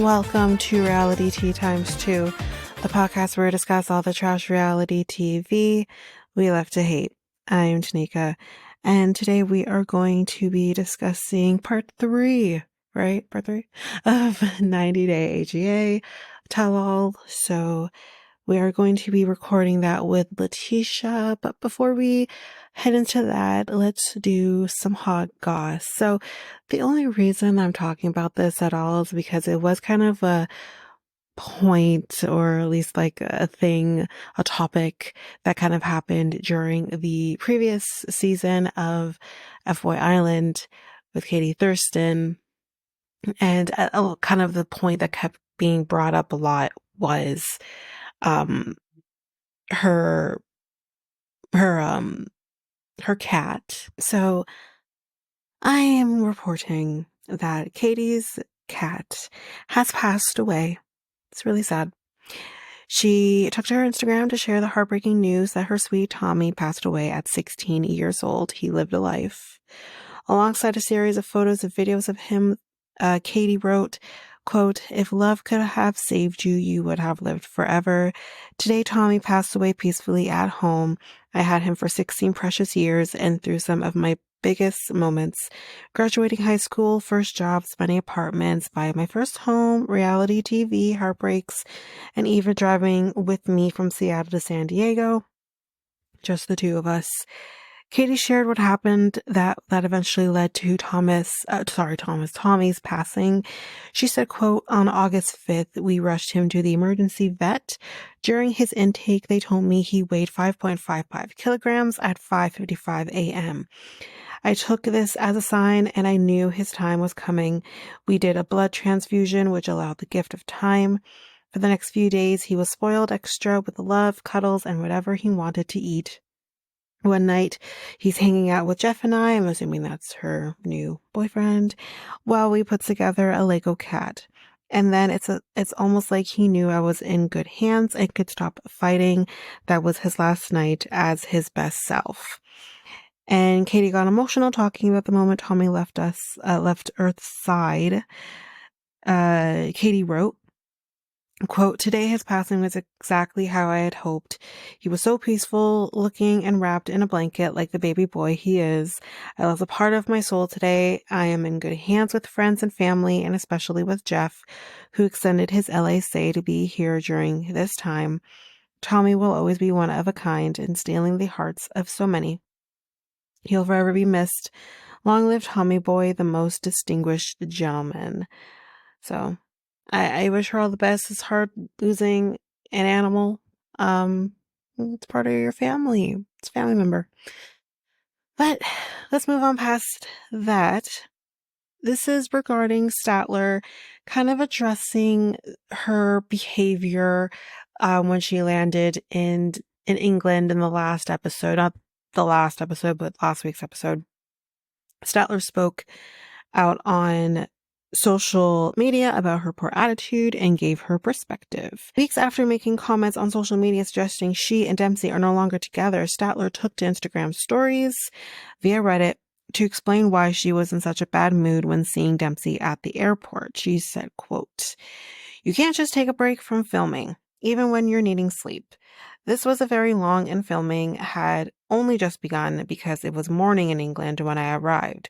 Welcome to Reality Tea Times 2, the podcast where we discuss all the trash reality TV we love to hate. I'm Tanika, and today we are going to be discussing part 3, right? Part 3 of 90 Day HEA Tell-All. So we are going to be recording that with Letitia, but before we head into that, let's do some hot goss. So the only reason I'm talking about this at all is because it was kind of a point, or at least like a thing, a topic that kind of happened during the previous season of FY Island with Katie Thurston. And kind of the point that kept being brought up a lot was her her cat. So I am reporting that Katie's cat has passed away. It's really sad. She took to her Instagram to share the heartbreaking news that her sweet Tommy passed away at 16 years old. He lived a life. Alongside a series of photos and videos of him, Katie wrote, quote, "If love could have saved you, you would have lived forever. Today, Tommy passed away peacefully at home. I had him for 16 precious years, and through some of my biggest moments, graduating high school, first jobs, money apartments, buying my first home, reality TV, heartbreaks, and even driving with me from Seattle to San Diego. Just the two of us." Katie shared what happened that eventually led to Tommy's passing. She said, quote, "On August 5th, we rushed him to the emergency vet. During his intake, they told me he weighed 5.55 kilograms at 5:55 a.m. I took this as a sign, and I knew his time was coming. We did a blood transfusion, which allowed the gift of time. For the next few days, he was spoiled extra with love, cuddles, and whatever he wanted to eat. One night, he's hanging out with Jeff and I'm assuming that's her new boyfriend, while we put together a Lego cat. And then it's almost like he knew I was in good hands and could stop fighting. That was his last night as his best self." And Katie got emotional talking about the moment Tommy left Earth's side. Katie wrote, quote, "Today his passing was exactly how I had hoped. He was so peaceful looking and wrapped in a blanket like the baby boy he is. I lost a part of my soul today. I am in good hands with friends and family, and especially with Jeff, who extended his LA stay to be here during this time. Tommy will always be one of a kind and stealing the hearts of so many. He'll forever be missed. Long live Tommy Boy, the most distinguished gentleman." So I wish her all the best. It's hard losing an animal. It's part of your family. It's a family member. But let's move on past that. This is regarding Statler kind of addressing her behavior when she landed in England in the last episode. Not the last episode, but last week's episode. Statler spoke out on social media about her poor attitude and gave her perspective. Weeks after making comments on social media suggesting she and Dempsey are no longer together, Statler took to Instagram stories via Reddit to explain why she was in such a bad mood when seeing Dempsey at the airport. She said, quote, "You can't just take a break from filming, even when you're needing sleep. This was a very long, and filming had only just begun because it was morning in England when I arrived.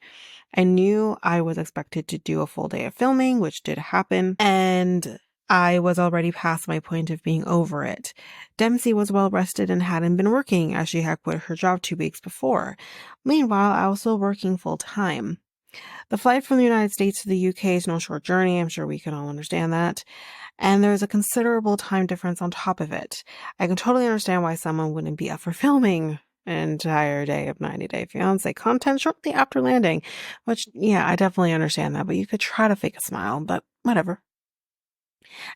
I knew I was expected to do a full day of filming, which did happen, and I was already past my point of being over it. Dempsey was well rested and hadn't been working, as she had quit her job 2 weeks before. Meanwhile, I was still working full time. The flight from the United States to the UK is no short journey. I'm sure we can all understand that. And there's a considerable time difference on top of it. I can totally understand why someone wouldn't be up for filming an entire day of 90 Day Fiancé content shortly after landing, which, yeah, I definitely understand that, but you could try to fake a smile, but whatever.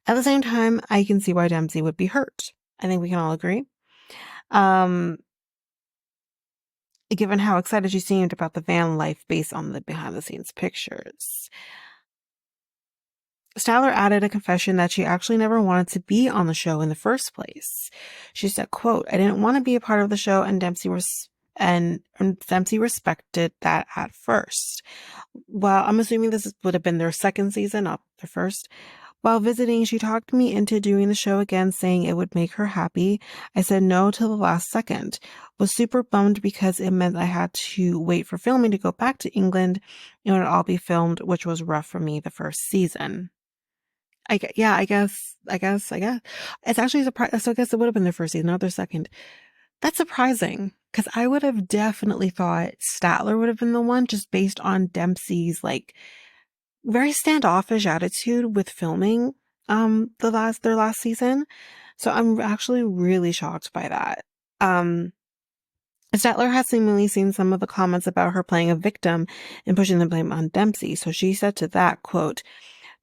At the same time, I can see why Dempsey would be hurt. I think we can all agree. Given how excited she seemed about the van life based on the behind-the-scenes pictures. Statler added a confession that she actually never wanted to be on the show in the first place. She said, quote, "I didn't want to be a part of the show, and Dempsey respected that at first." Well, I'm assuming this would have been their second season, not their first. While visiting, she talked me into doing the show again, saying it would make her happy. I said no till the last second. Was super bummed because it meant I had to wait for filming to go back to England and it would all be filmed, which was rough for me the first season. Yeah, I guess. It's actually surprising. So I guess it would have been their first season, not their second. That's surprising because I would have definitely thought Statler would have been the one just based on Dempsey's like very standoffish attitude with filming their last season. So I'm actually really shocked by that. Um Statler has seemingly seen some of the comments about her playing a victim and pushing the blame on Dempsey. So she said to that, quote,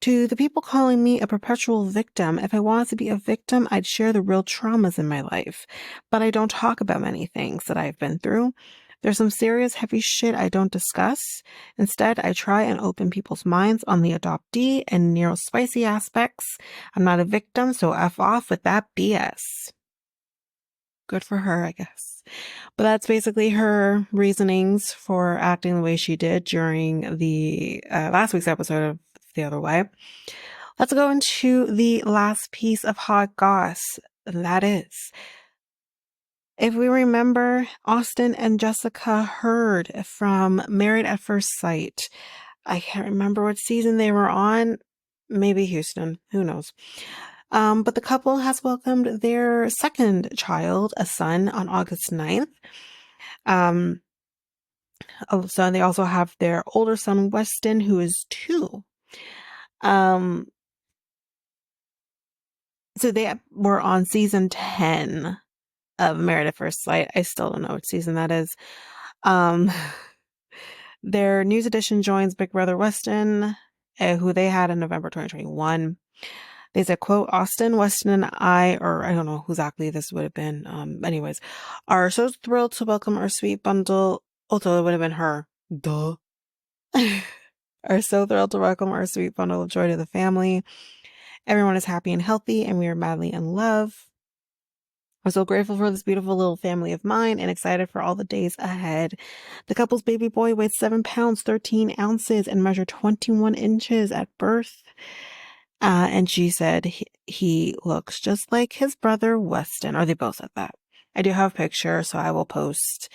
to the people calling me a perpetual victim, if I wanted to be a victim, I'd share the real traumas in my life. But I don't talk about many things that I've been through. There's some serious heavy shit I don't discuss. Instead, I try and open people's minds on the adoptee and neo-spicy aspects. I'm not a victim, so F off with that BS. Good for her, I guess. But that's basically her reasonings for acting the way she did during the last week's episode of The Other Way. Let's go into the last piece of hot goss. And that is, if we remember, Austin and Jessica heard from Married at First Sight. I can't remember what season they were on. Maybe Houston. Who knows? But the couple has welcomed their second child, a son, on August 9th. So they also have their older son, Weston, who is 2. So they were on season 10 of Married at First Sight. I still don't know what season that is. Their news edition joins Big Brother Weston, who they had in November 2021. They said, quote, Austin, Weston, and I, or I don't know who exactly this would have been, anyways, are so thrilled to welcome our sweet bundle. Also, it would have been her. Duh. Are so thrilled to welcome our sweet bundle of joy to the family. Everyone is happy and healthy, and we are madly in love. I'm so grateful for this beautiful little family of mine and excited for all the days ahead. The couple's baby boy weighed 7 pounds, 13 ounces, and measured 21 inches at birth. And she said he looks just like his brother Weston, or they both said that. I do have a picture, so I will post.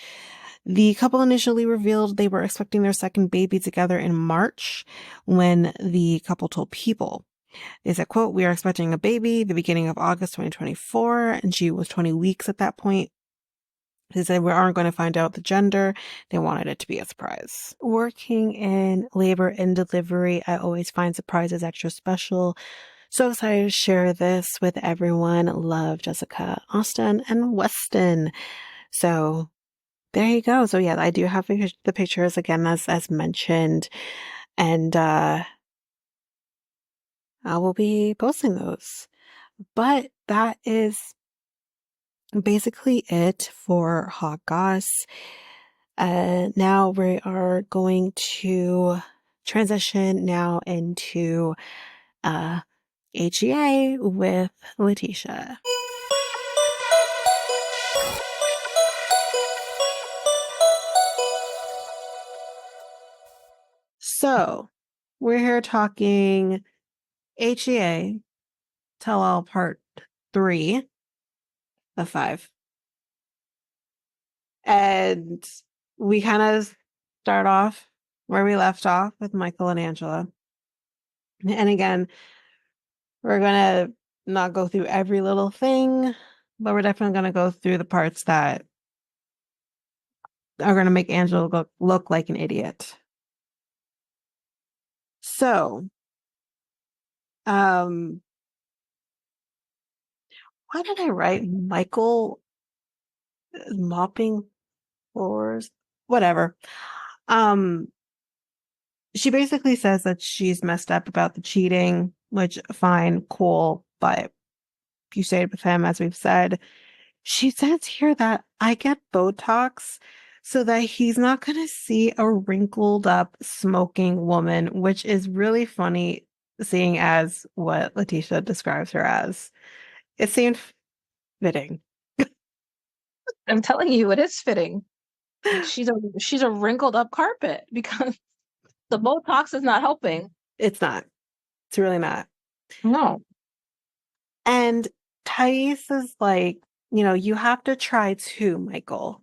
The couple initially revealed they were expecting their second baby together in March when the couple told People. They said, quote, we are expecting a baby the beginning of August 2024, and she was 20 weeks at that point. They said we aren't going to find out the gender. They wanted it to be a surprise. Working in labor and delivery, I always find surprises extra special. So excited to share this with everyone. Love Jessica, Austin, and Weston. So there you go. So yeah, I do have the pictures again, as mentioned. And I will be posting those. But that is basically it for Hot Goss. Now we are going to transition now into HEA with Letitia. So we're here talking HEA Tell All Part 3 of 5. And we kind of start off where we left off with Michael and Angela. And again, we're going to not go through every little thing, but we're definitely going to go through the parts that are going to make Angela look like an idiot. So, why did I write Michael mopping floors? Whatever. She basically says that she's messed up about the cheating, which fine, cool, but you stayed with him, as we've said. She says here that I get Botox so that he's not going to see a wrinkled up smoking woman, which is really funny seeing as what Letitia describes her as. It seemed fitting. I'm telling you, it is fitting. She's a wrinkled up carpet because the Botox is not helping. It's not. It's really not. No. And Thais is like, you have to try too, Michael.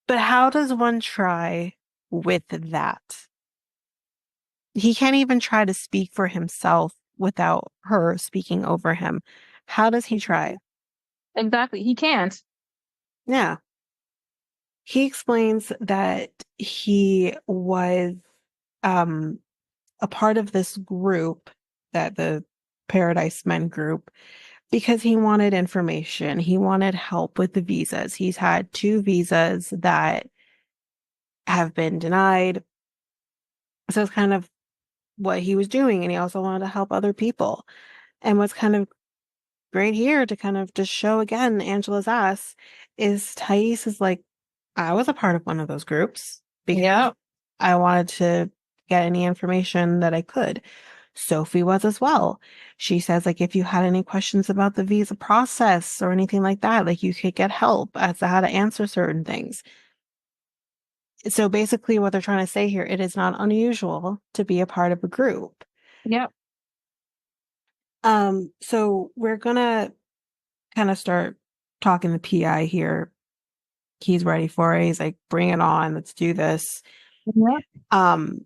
But how does one try with that? He can't even try to speak for himself without her speaking over him. How does he try? Exactly. He can't. Yeah. He explains that he was um, a part of this group, that the Paradise Men group, because he wanted information. He wanted help with the visas. He's had 2 visas that have been denied. So it's kind of what he was doing. And he also wanted to help other people. And what's kind of great here to kind of just show again Angela's ass is Thais is like, I was a part of one of those groups because Yeah. I wanted to get any information that I could. Sophie was as well. She says, like, if you had any questions about the visa process or anything like that, like, you could get help as to how to answer certain things. So basically, what they're trying to say here, it is not unusual to be a part of a group. Yep. So we're gonna kind of start talking to PI here. He's ready for it. He's like, bring it on. Let's do this. Yep. Um,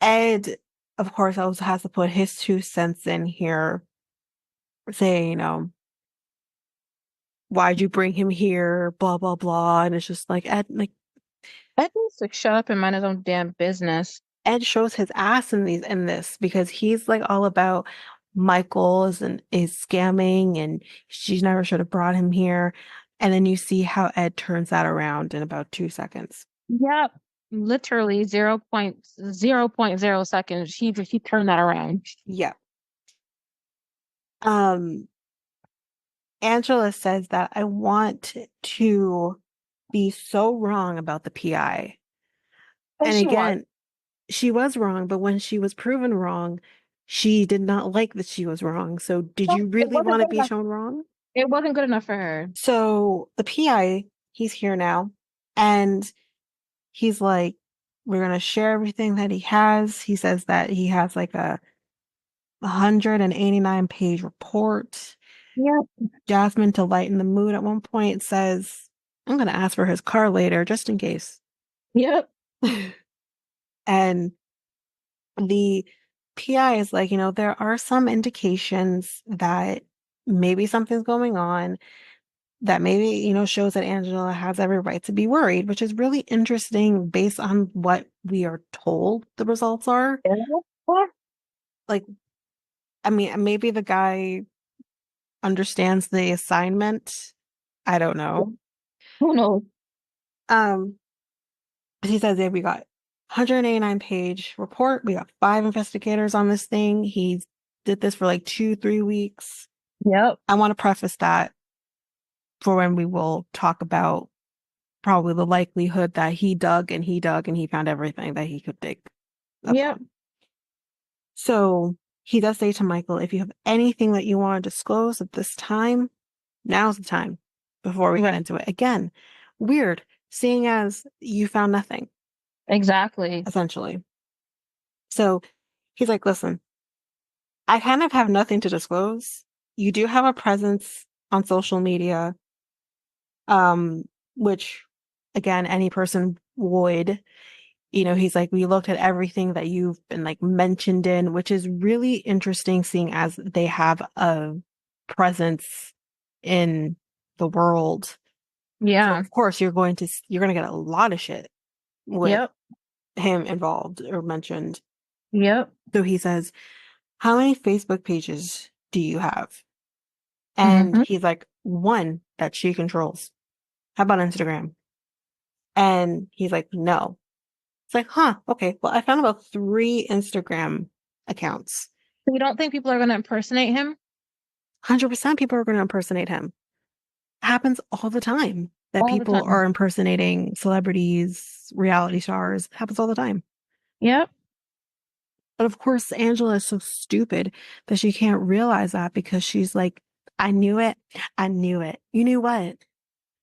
Ed, of course, also has to put his 2 cents in here, saying, why'd you bring him here? Blah, blah, blah. And it's just like, Ed needs to shut up and mind his own damn business. Ed shows his ass in this because he's like all about Michael's and is scamming and she never should have brought him here. And then you see how Ed turns that around in about 2 seconds. Yep. Literally 0.0 seconds. He turned that around. Yeah. Um, Angela says that I want to be so wrong about the PI. And And she was. again, she was wrong, but when she was proven wrong, she did not like that she was wrong. So did No, you it really wasn't want to good be enough. shown wrong? It wasn't good enough for her. So the PI, he's here now, and he's like, we're gonna share everything that he has. He says that he has like a 189-page report. Yep. Jasmine, to lighten the mood at one point, says, I'm gonna ask for his car later, just in case. Yep. And the PI is like, there are some indications that maybe something's going on that maybe, shows that Angela has every right to be worried, which is really interesting based on what we are told the results are. Yeah. Like, I mean, maybe the guy understands the assignment. I don't know. Who knows? Um, he says, yeah, we got 189-page report. We got 5 investigators on this thing. He did this for like 2, 3 weeks. Yep. I want to preface that for when we will talk about probably the likelihood that he dug and he dug and he found everything that he could dig Yep. upon. So he does say to Michael, if you have anything that you want to disclose at this time, now's the time before we get Right. into it. Again, weird, seeing as you found nothing, Exactly. essentially. So he's like, listen, I kind of have nothing to disclose. You do have a presence on social media, um, which again, any person would. He's like, we looked at everything that you've been like mentioned in, which is really interesting seeing as they have a presence in the world. So Yeah. of course you're going to get a lot of shit with Yep. him involved or mentioned. Yep. So he says, how many Facebook pages do you have? And Mm-hmm. he's like, one that she controls. How about Instagram? And he's like, no. It's like, huh, okay. Well, I found about 3 Instagram accounts. So you don't think people are going to impersonate him? 100% people are going to impersonate him. Happens all the time that All the people time. are impersonating celebrities, reality stars. Happens all the time. Yep. But of course, Angela is so stupid that she can't realize that because she's like, I knew it. I knew it. You knew what?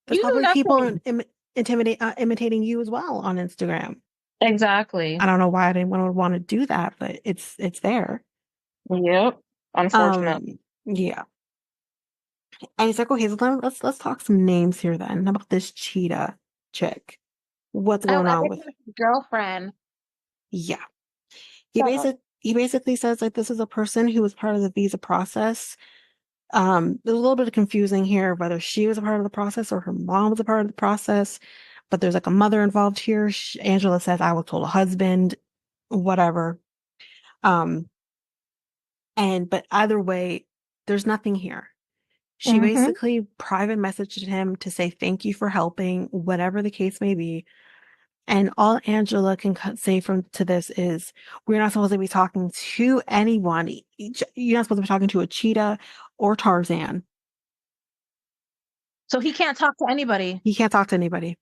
There's You knew probably people nothing. imitating you as well on Instagram. Exactly. I don't know why anyone would want to do that, but it's there. Yep. Unfortunate. Yeah. And he's like, okay, so let's talk some names here then. How about this cheetah chick? What's Oh, going on with? everything's girlfriend. Yeah. So He basically says like this is a person who was part of the visa process. There's a little bit of confusing here whether she was a part of the process or her mom was a part of the process, but there's like a mother involved here. Angela says I was told a husband, whatever. Um, and but either way, there's nothing here. She mhm. basically private messaged him to say thank you for helping, whatever the case may be. And all Angela can say from to this is, we're not supposed to be talking to anyone. You're not supposed to be talking to a cheetah or Tarzan. So he can't talk to anybody. He can't talk to anybody,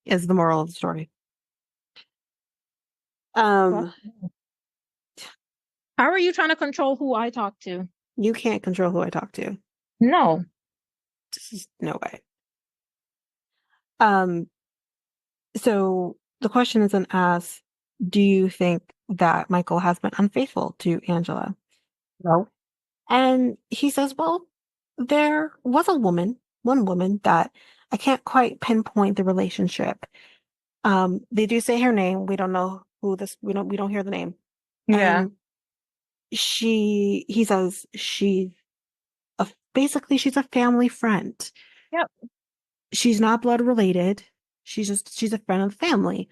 is the moral of the story. Well, Um, how are you trying to control who I talk to? you can't control who I talk to. No. Just no way. Um, so the question is then asked, do you think that Michael has been unfaithful to Angela? No. And he says, well, there was one woman that I can't quite pinpoint the relationship. They do say her name. We don't know who this, we don't hear the name. Yeah. And he says basically she's a family friend. Yep. She's not blood related. She's a friend of the family.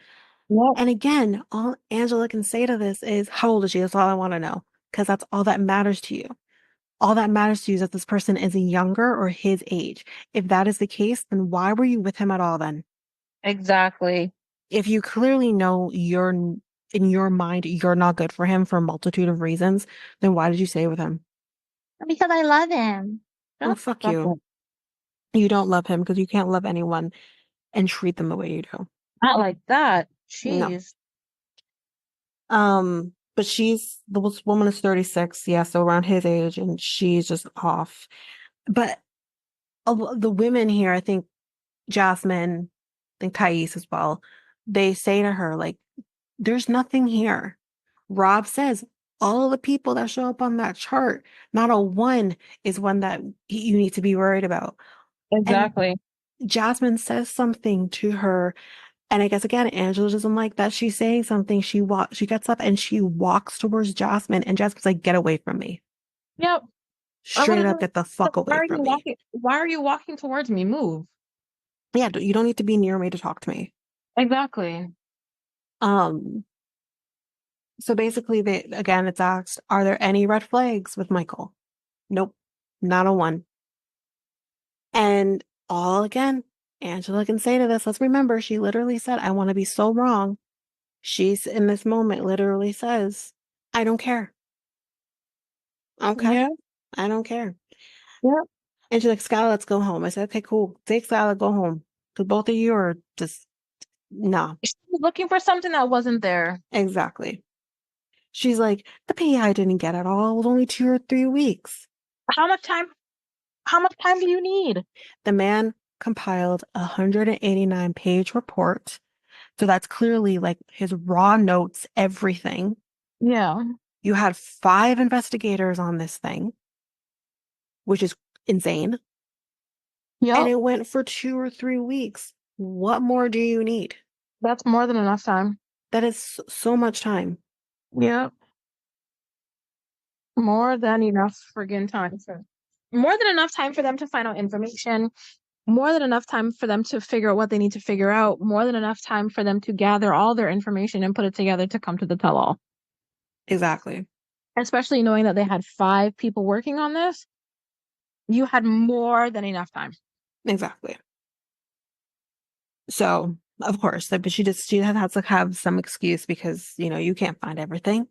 Yep. And again, all Angela can say to this is, how old is she? That's all I want to know. Because that's all that matters to you. All that matters to you is that this person is younger or his age. If that is the case, then why were you with him at all then? Exactly. If you clearly know in your mind you're not good for him for a multitude of reasons, then why did you stay with him? Because I love him. Oh, Shut fuck the fuck you. up. You don't love him because you can't love anyone and treat them the way you do. Not like that. No. Jeez. But this woman is 36, yeah, so around his age, and she's just off. But the women here, I think Jasmine, I think Thais as well, they say to her, like, there's nothing here. Rob says, all the people that show up on that chart, not a one is one that you need to be worried about. And Exactly. Jasmine says something to her, and I guess again, Angela doesn't like that she's saying something. She gets up and she walks towards Jasmine, and Jasmine's like, "Get away from me! Yep. I would Straight have up, been get the like, fuck away from me!" why are you walking towards me? Move. Yeah, you don't need to be near me to talk to me. Exactly. Um, so basically, it's asked, are there any red flags with Michael? Nope, not a one. And all again, Angela can say to this, let's remember, she literally said, I want to be so wrong. She's in this moment literally says, I don't care. Okay. Yeah. I don't care. Yep. And she's like, Skylar, let's go home. I said, okay, cool. Take Skylar, go home. Because both of you are just, nah, She was looking for something that wasn't there. exactly. She's like, the pay I didn't get at all. It was only 2 or 3 weeks. How much time how much time do you need? The man compiled a 189-page report. So that's clearly like his raw notes, everything. Yeah. You had 5 investigators on this thing, which is insane. And Yep. it went for 2 or 3 weeks. What more do you need? That's more than enough time. That is so much time. Yep. More than enough friggin' time for more than enough time for them to find out information, more than enough time for them to figure out what they need to figure out, more than enough time for them to gather all their information and put it together to come to the tell all. Exactly. Especially knowing that they had 5 people working on this, you had more than enough time. Exactly. So, of course, but she has to have some excuse because, you can't find everything.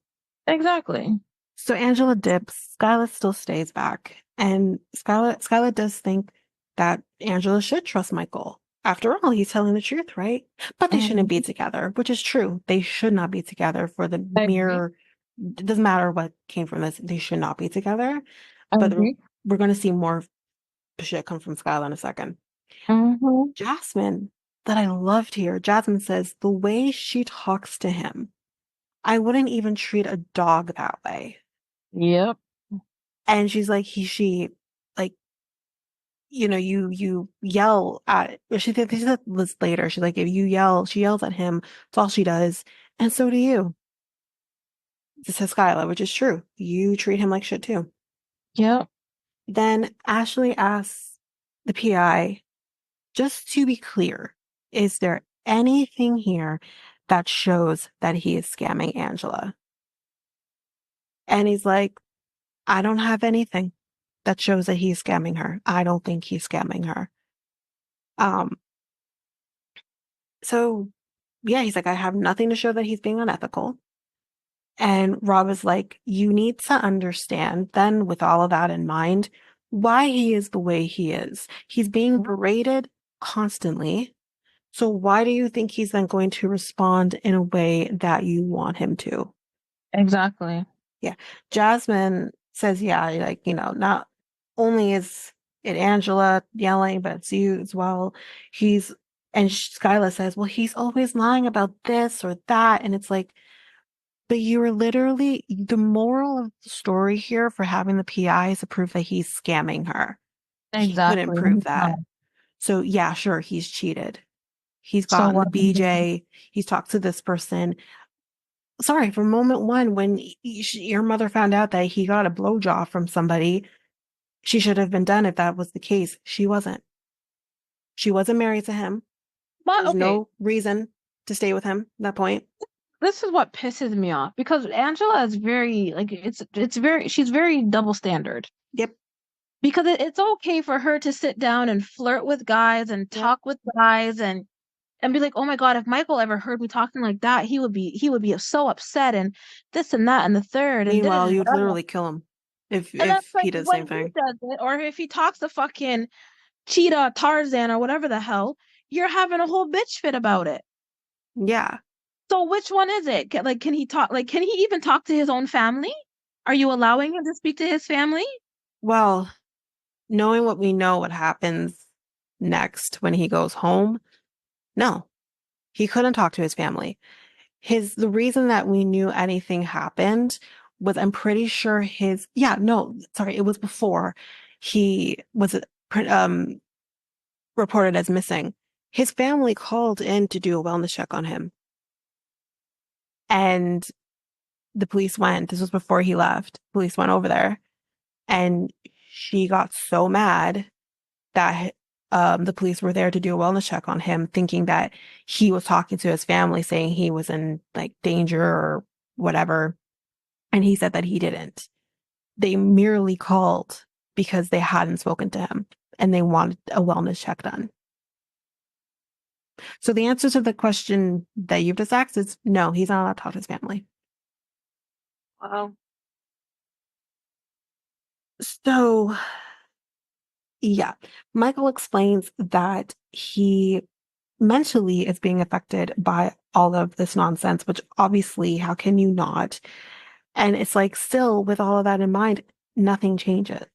Exactly. So Angela dips, Skylar still stays back. And Skylar does think that Angela should trust Michael. After all, he's telling the truth, right? But they shouldn't be Mhm. together, which is true. They should not be together for the I agree. mere, it doesn't matter what came from this, they should not be together. I But agree. we're going to see more shit come from Skylar in a second. Mhm. Jasmine, that I loved here, Jasmine says the way she talks to him, I wouldn't even treat a dog that way. Yep. And she's like, she, like, you yell at, she said this later. She's like, if you yell, she yells at him. That's all she does. And so do you. This says Skyla, which is true. You treat him like shit too. Yep. Then Ashley asks the PI, just to be clear, is there anything here that shows that he is scamming Angela? And he's like, I don't have anything that shows that he's scamming her. I don't think he's scamming her. Um, so yeah, he's like, I have nothing to show that he's being unethical. And Rob is like, you need to understand then, with all of that in mind, why he is the way he is. He's being berated constantly. So why do you think he's then going to respond in a way that you want him to? Exactly. Yeah. Jasmine says, yeah, like, not only is it Angela yelling, but it's you as well. And Skyla says, well, he's always lying about this or that. And it's like, but you were literally, the moral of the story here for having the PI is to prove that he's scamming her. He couldn't Exactly. prove that. So yeah, sure, he's cheated. He's So gotten the what? BJ. He's talked to this person. Sorry, from moment one, when your mother found out that he got a blowjob from somebody, she should have been done if that was the case. She wasn't. She wasn't married to him. But There's okay, no reason to stay with him at that point. this is what pisses me off because Angela is very like it's very she's very double standard. Yep. Because it's okay for her to sit down and flirt with guys and Yep. talk with guys and be like, "Oh my God, if Michael ever heard me talking like that, he would be so upset and this and that and the third and da da Meanwhile, da you'd da." literally kill him And that's if like he did the when same he thing. does it, or if he talks to fucking Cheetah, Tarzan, or whatever the hell, you're having a whole bitch fit about it. Yeah. So which one is it? Like, can he talk? Like, can he even talk to his own family? Are you allowing him to speak to his family? Well, knowing what we know, what happens next when he goes home, no, he couldn't talk to his family. The reason that we knew anything happened was, I'm pretty sure yeah, no, sorry, it was before he was um reported as missing. His family called in to do a wellness check on him, and the police went. This was before he left. Police went over there, and she got so mad that the police were there to do a wellness check on him, thinking that he was talking to his family, saying he was in like danger or whatever. And he said that he didn't. They merely called because they hadn't spoken to him and they wanted a wellness check done. So the answer to the question that you've just asked is no, he's not allowed to talk to his family. Wow. So yeah, Michael explains that he mentally is being affected by all of this nonsense, which obviously, how can you not? And it's like, still, with all of that in mind, nothing changes,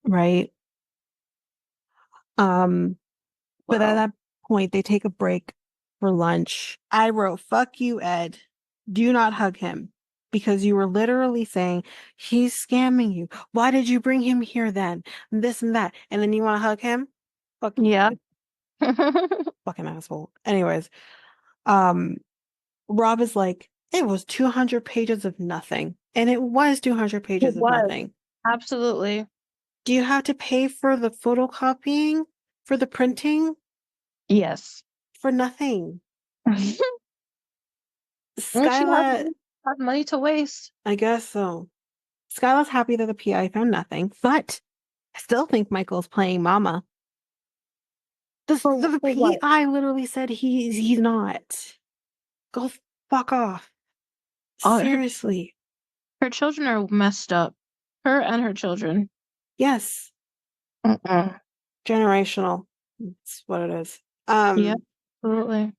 right? Um, but at Well, that point, they take a break for lunch. I wrote, fuck you, Ed. Do not hug him. Because you were literally saying, he's scamming you. Why did you bring him here then? This and that. And then you want to hug him? Fuck you, yeah. Ed. Fucking asshole. Anyways, um, Rob is like, it was 200 pages of nothing. And it was 200 It pages of was. nothing. Absolutely. Do you have to pay for the photocopying, for the printing, Yes. for nothing? And she has Skyla, has money to waste. I guess so. Skyla's happy that the PI found nothing, but I still think Michael's playing mama. The For what? PI literally said he's not. Go fuck off. Oh, Seriously. her children are messed up. Her and her children. Yes. Mm-mm. Generational. That's what it is. Yeah, absolutely.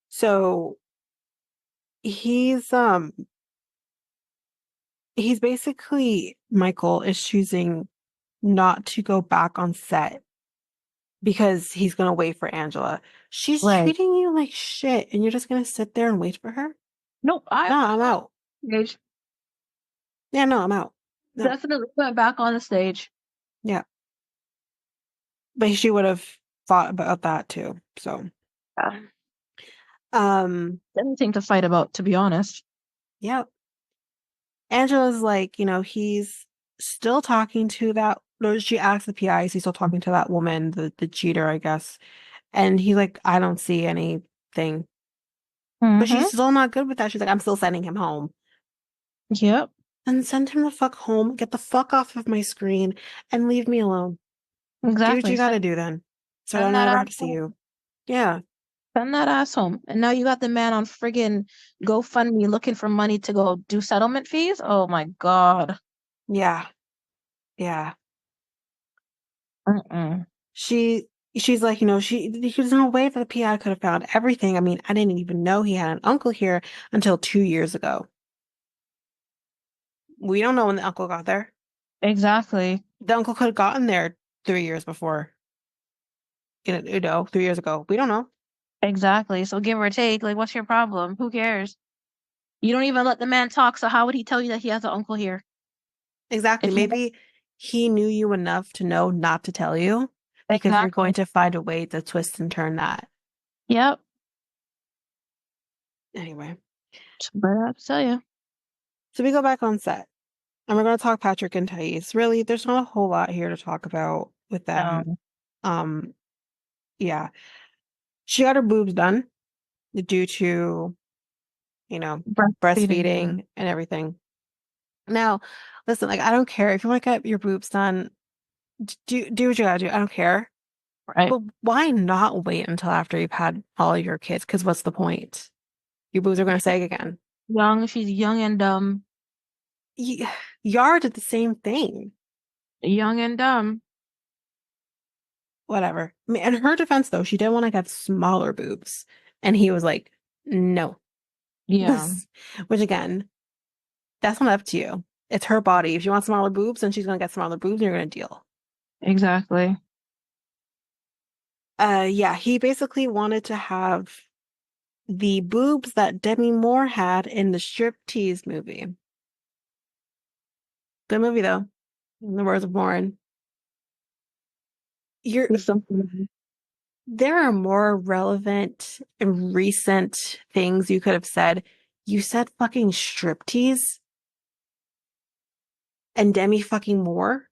So he's he's basically, Michael is choosing not to go back on set because he's gonna wait for Angela. She's Right. treating you like shit and you're just gonna sit there and wait for her? Nope. I Nah, I'm out. engaged. Yeah, no, I'm out. No. Definitely went back on the stage. Yeah. But she would have thought about that too. So, Yeah. um, Anything to fight about, to be honest. yeah. Angela's like, he's still talking to that. No, she asked the PI, is he still talking to that woman, the cheater, I guess. And he's like, I don't see anything. But Mm-hmm. she's still not good with that. She's like, I'm still sending him home. Yep. And send him the fuck home. Get the fuck off of my screen and leave me alone. Do what Exactly. you gotta do then. So I Send don't that ever ass have to see home. you. Yeah. Send that ass home. And now you got the man on friggin' GoFundMe looking for money to go do settlement fees? Oh my God. Yeah. Yeah. Mm-mm. She she's like, there's no way that the PI could have found everything. I mean, I didn't even know he had an uncle here until 2 years ago. We don't know when the uncle got there. Exactly. The uncle could have gotten there 3 years before. 3 years ago. We don't know. Exactly. So give or take, like, what's your problem? Who cares? You don't even let the man talk, so how would he tell you that he has an uncle here? Exactly. If he Maybe he knew you enough to know not to tell you because you're exactly. going to find a way to twist and turn that. Yep. Anyway, But I have to tell you. so we go back on set and we're going to talk Patrick and Thais. Really, there's not a whole lot here to talk about with them. No. Um, yeah, she got her boobs done due to, you know, Breastfeeding. breastfeeding and everything. Now, listen, like, I don't care if you want to get your boobs done, do what you gotta do. I don't care. Right. But why not wait until after you've had all your kids? Because what's the point? Your boobs are going to sag again. Young, she's young and dumb. Y Yara did the same thing. Young and dumb. Whatever. I mean, in her defense, though, she did want to get smaller boobs. And he was like, no. Yeah, Which, again, that's not up to you. It's her body. If she wants smaller boobs, then she's going to get smaller boobs and you're going to deal. exactly. Yeah, he basically wanted to have the boobs that Demi Moore had in the striptease movie. Good movie, though. In the words of Lauren. You're There's something. There are more relevant and recent things you could have said. You said fucking striptease and Demi fucking Moore.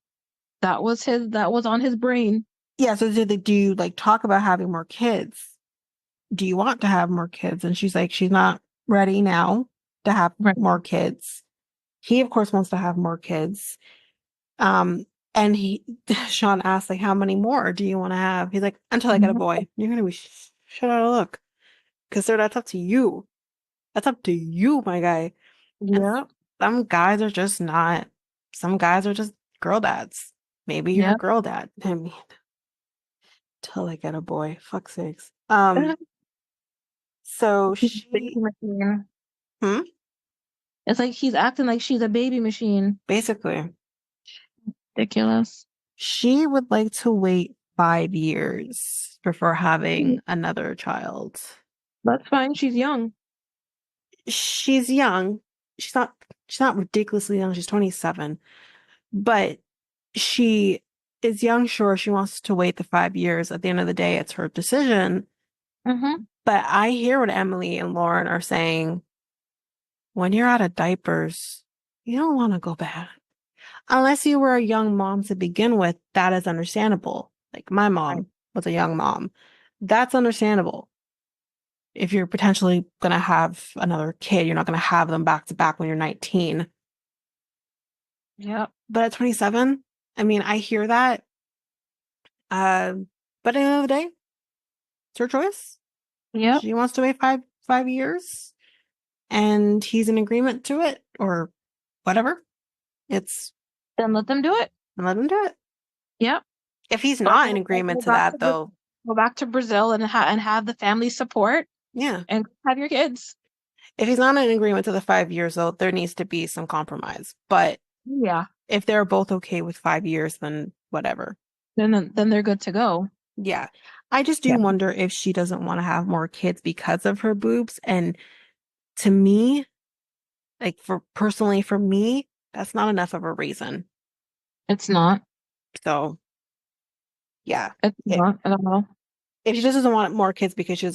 That was on his brain. Yeah, so do you like talk about having more kids? Do you want to have more kids? And she's like, she's not ready now to have Right. more kids. He, of course, wants to have more kids. Um, and Sean asked, like, how many more do you want to have? He's like, until I get a Mhm. boy. You're gonna be shut out of luck. Because, sir, that's up to you. That's up to you, my guy. And Yep. some guys are just not, some guys are just girl dads. Maybe you're a Yep. girl dad. I mean, till I get a boy. Fuck sakes. So She's a baby she, machine. hmm, It's like he's acting like she's a baby machine. basically, Ridiculous. she would like to wait 5 years before having another child. That's fine. She's young. She's young. She's not, she's not ridiculously young. She's 27, but she is young. Sure, she wants to wait the 5 years. At the end of the day, it's her decision. Mm-hmm. But I hear what Emily and Lauren are saying. When you're out of diapers, you don't want to go back. Unless you were a young mom to begin with, that is understandable. Like my Right. mom was a young mom. That's understandable. If you're potentially going to have another kid, you're not going to have them back to back when you're 19. Yep. But at 27, I mean, I hear that. Uh, but at the end of the day, it's her choice. Yep. She wants to wait five years, and he's in agreement to it, or whatever. It's Then let them do it. Let him do it. Yep. If he's Or not in agreement to that, though, Go back to Brazil and have the family support yeah. and have your kids. If he's not in agreement to the 5 years, though, there needs to be some compromise. But Yeah. if they're both okay with 5 years, then whatever. Then they're good to go. Yeah. I just do Yeah. wonder if she doesn't want to have more kids because of her boobs. And to me, like for me, That's not enough of a reason. It's not. So, yeah. It's It, not at all. if she just doesn't want more kids because she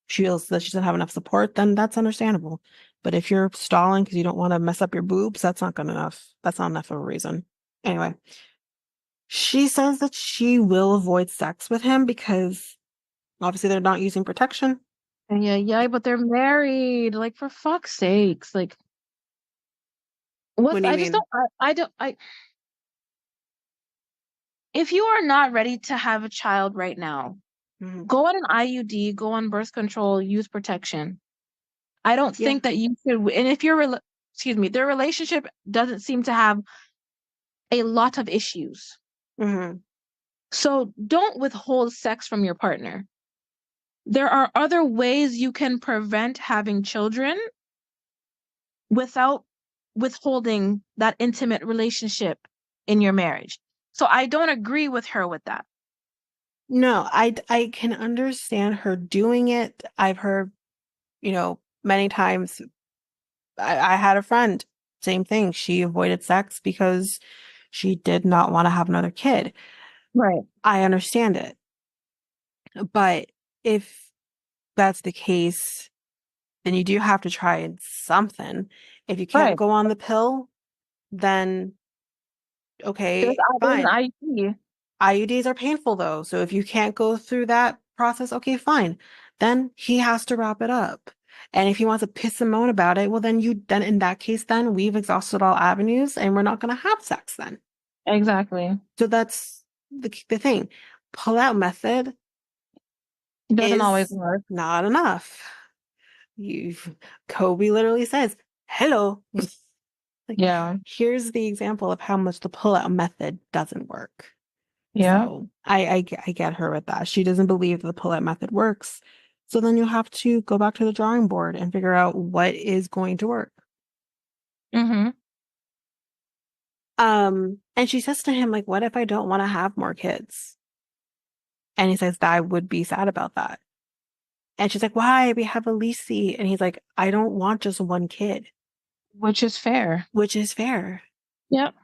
feels that she doesn't have enough support, then that's understandable. But if you're stalling because you don't want to mess up your boobs, that's not good enough. That's not enough of a reason. Anyway, she says that she will avoid sex with him because obviously they're not using protection. Yeah, yeah, but they're married. Like, for fuck's sakes. Like, What what? do you I just mean? don't. I don't. If you are not ready to have a child right now, Mhm. go on an IUD, go on birth control, use protection. I don't Yeah. think that you should. And if excuse me, their relationship doesn't seem to have a lot of issues. Hmm. So don't withhold sex from your partner. There are other ways you can prevent having children without withholding that intimate relationship in your marriage. So I don't agree with her with that. No, I can understand her doing it. I've heard, many times. I had a friend, same thing. She avoided sex because she did not want to have another kid. Right. I understand it. But if that's the case, then you do have to try something. If you can't Right. go on the pill, then There's, okay, there's an fine. IUD. IUDs are painful though. So if you can't go through that process, okay, fine. Then he has to wrap it up. And if he wants to piss and moan about it, well, then in that case, then we've exhausted all avenues and we're not going to have sex then. Exactly. So that's the thing. Pull-out method It doesn't always is work. not enough. You've Kobe literally says, hello. Like, Yeah. here's the example of how much the pull-out method doesn't work. Yeah. So I get her with that. She doesn't believe the pull-out method works. So then you have to go back to the drawing board and figure out what is going to work. Mm-hmm. And she says to him, like, what if I don't want to have more kids? And he says that I would be sad about that. And she's like, why? We have a leasey. And he's like, I don't want just one kid, Which is fair. which is fair. Yep.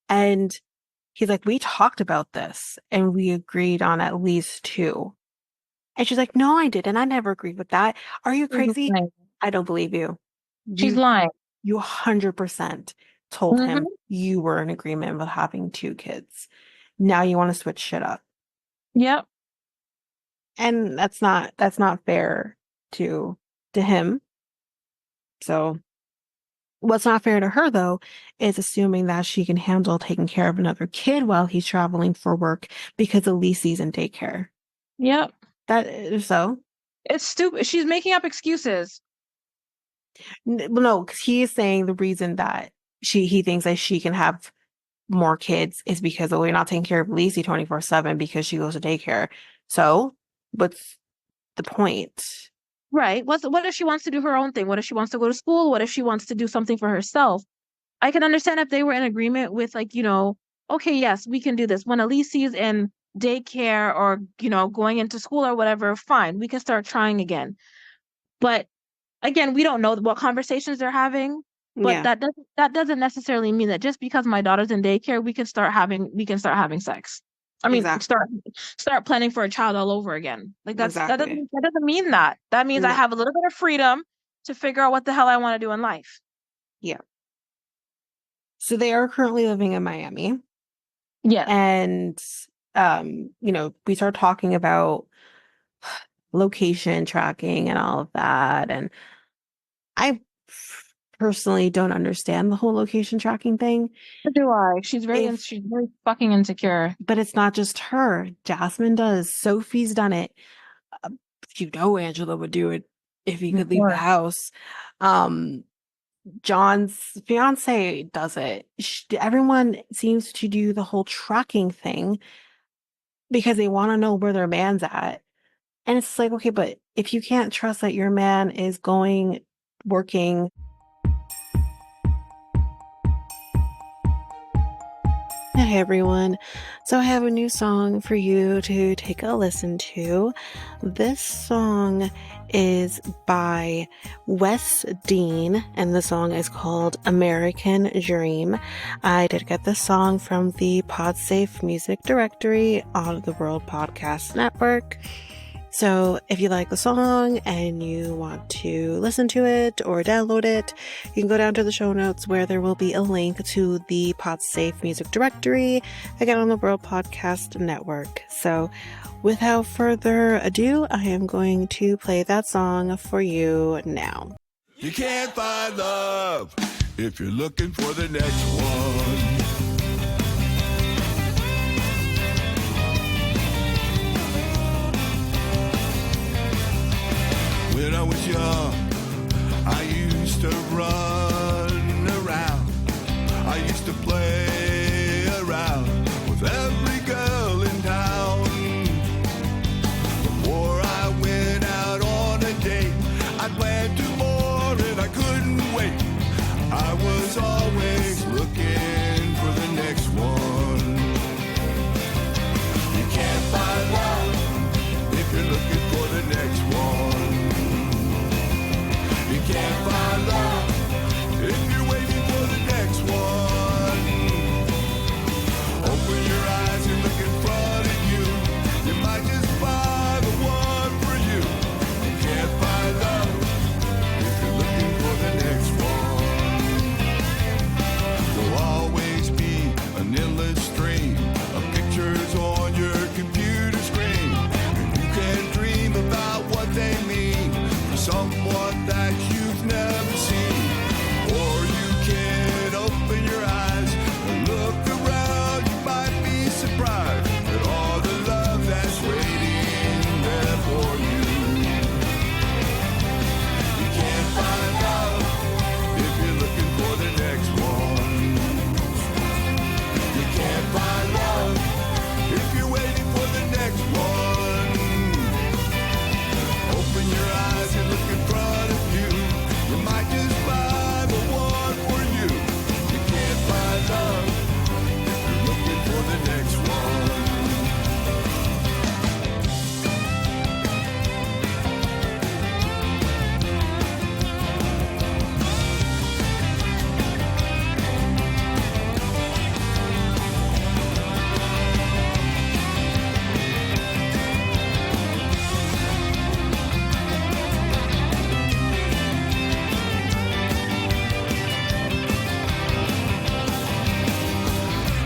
And he's like, we talked about this and we agreed on at least two. And she's like, no, I didn't. I never agreed with that. Are you She's crazy? lying. I don't believe you. She's You lying. you 100% told him Mm-hmm. you were in agreement with having two kids. Now you want to switch shit up. Yep. And that's not fair to him. So what's not fair to her, though, is assuming that she can handle taking care of another kid while he's traveling for work because at least he's in daycare. Yep. That is so. It's stupid. She's making up excuses. Well, no, because he is saying the reason that he thinks that she can have more kids is because we're not taking care of Lacey 24/7 because she goes to daycare. So, what's the point? Right. What if she wants to do her own thing? What if she wants to go to school? What if she wants to do something for herself? I can understand if they were in agreement with, like, okay, yes, we can do this. When Elise is in daycare or, going into school or whatever, fine, we can start trying again. But again, we don't know what conversations they're having. But Yeah, that doesn't necessarily mean that just because my daughter's in daycare, we can start having sex. I mean, exactly, start planning for a child all over again. Like, that exactly. doesn't mean that. That means I No, have a little bit of freedom to figure out what the hell I want to do in life. yeah. So they are currently living in Miami, Yes. and we start talking about location tracking and all of that, and I personally don't understand the whole location tracking thing. So do I. If She's very fucking insecure. But it's not just her. Jasmine does. Sophie's done it. Uh, Angela would do it if he Of could leave the course. house. Um, John's fiance does it. Everyone seems to do the whole tracking thing because they want to know where their man's at. And it's like, okay, but if you can't trust that your man is going, working. Hey, Hey everyone. So I have a new song for you to take a listen to. This song is by Wes Dean, and the song is called American Dream. I did get this song from the PodSafe Music Directory on the World Podcast Network. So if you like the song and you want to listen to it or download it, you can go down to the show notes where there will be a link to the PodSafe Music Directory, again on the World Podcast Network. So without further ado, I am going to play that song for you now. You can't find love if you're looking for the next one. When I was young, I used to run around. I used to play around with every girl in town. Before I went out on a date, I planned 2 more and I couldn't wait. I was always looking for the next one. You can't find love if you're looking for the next one. You can't find love if you're waiting for the next one. Open your eyes and look in front of you. You might just find the one for you. You can't find love if you're looking for the next one. There'll always be an endless stream of pictures on your computer screen, and you can dream about what they mean for someone that you've never seen. Or you can open your eyes and look around. You might be surprised at all the love that's waiting there for you. You can't find love if you're looking for the next one. You can't find love if you're waiting for the next one. Open your eyes and look in front of you. You might just find the one for you. You can't find love if you're looking for the next one.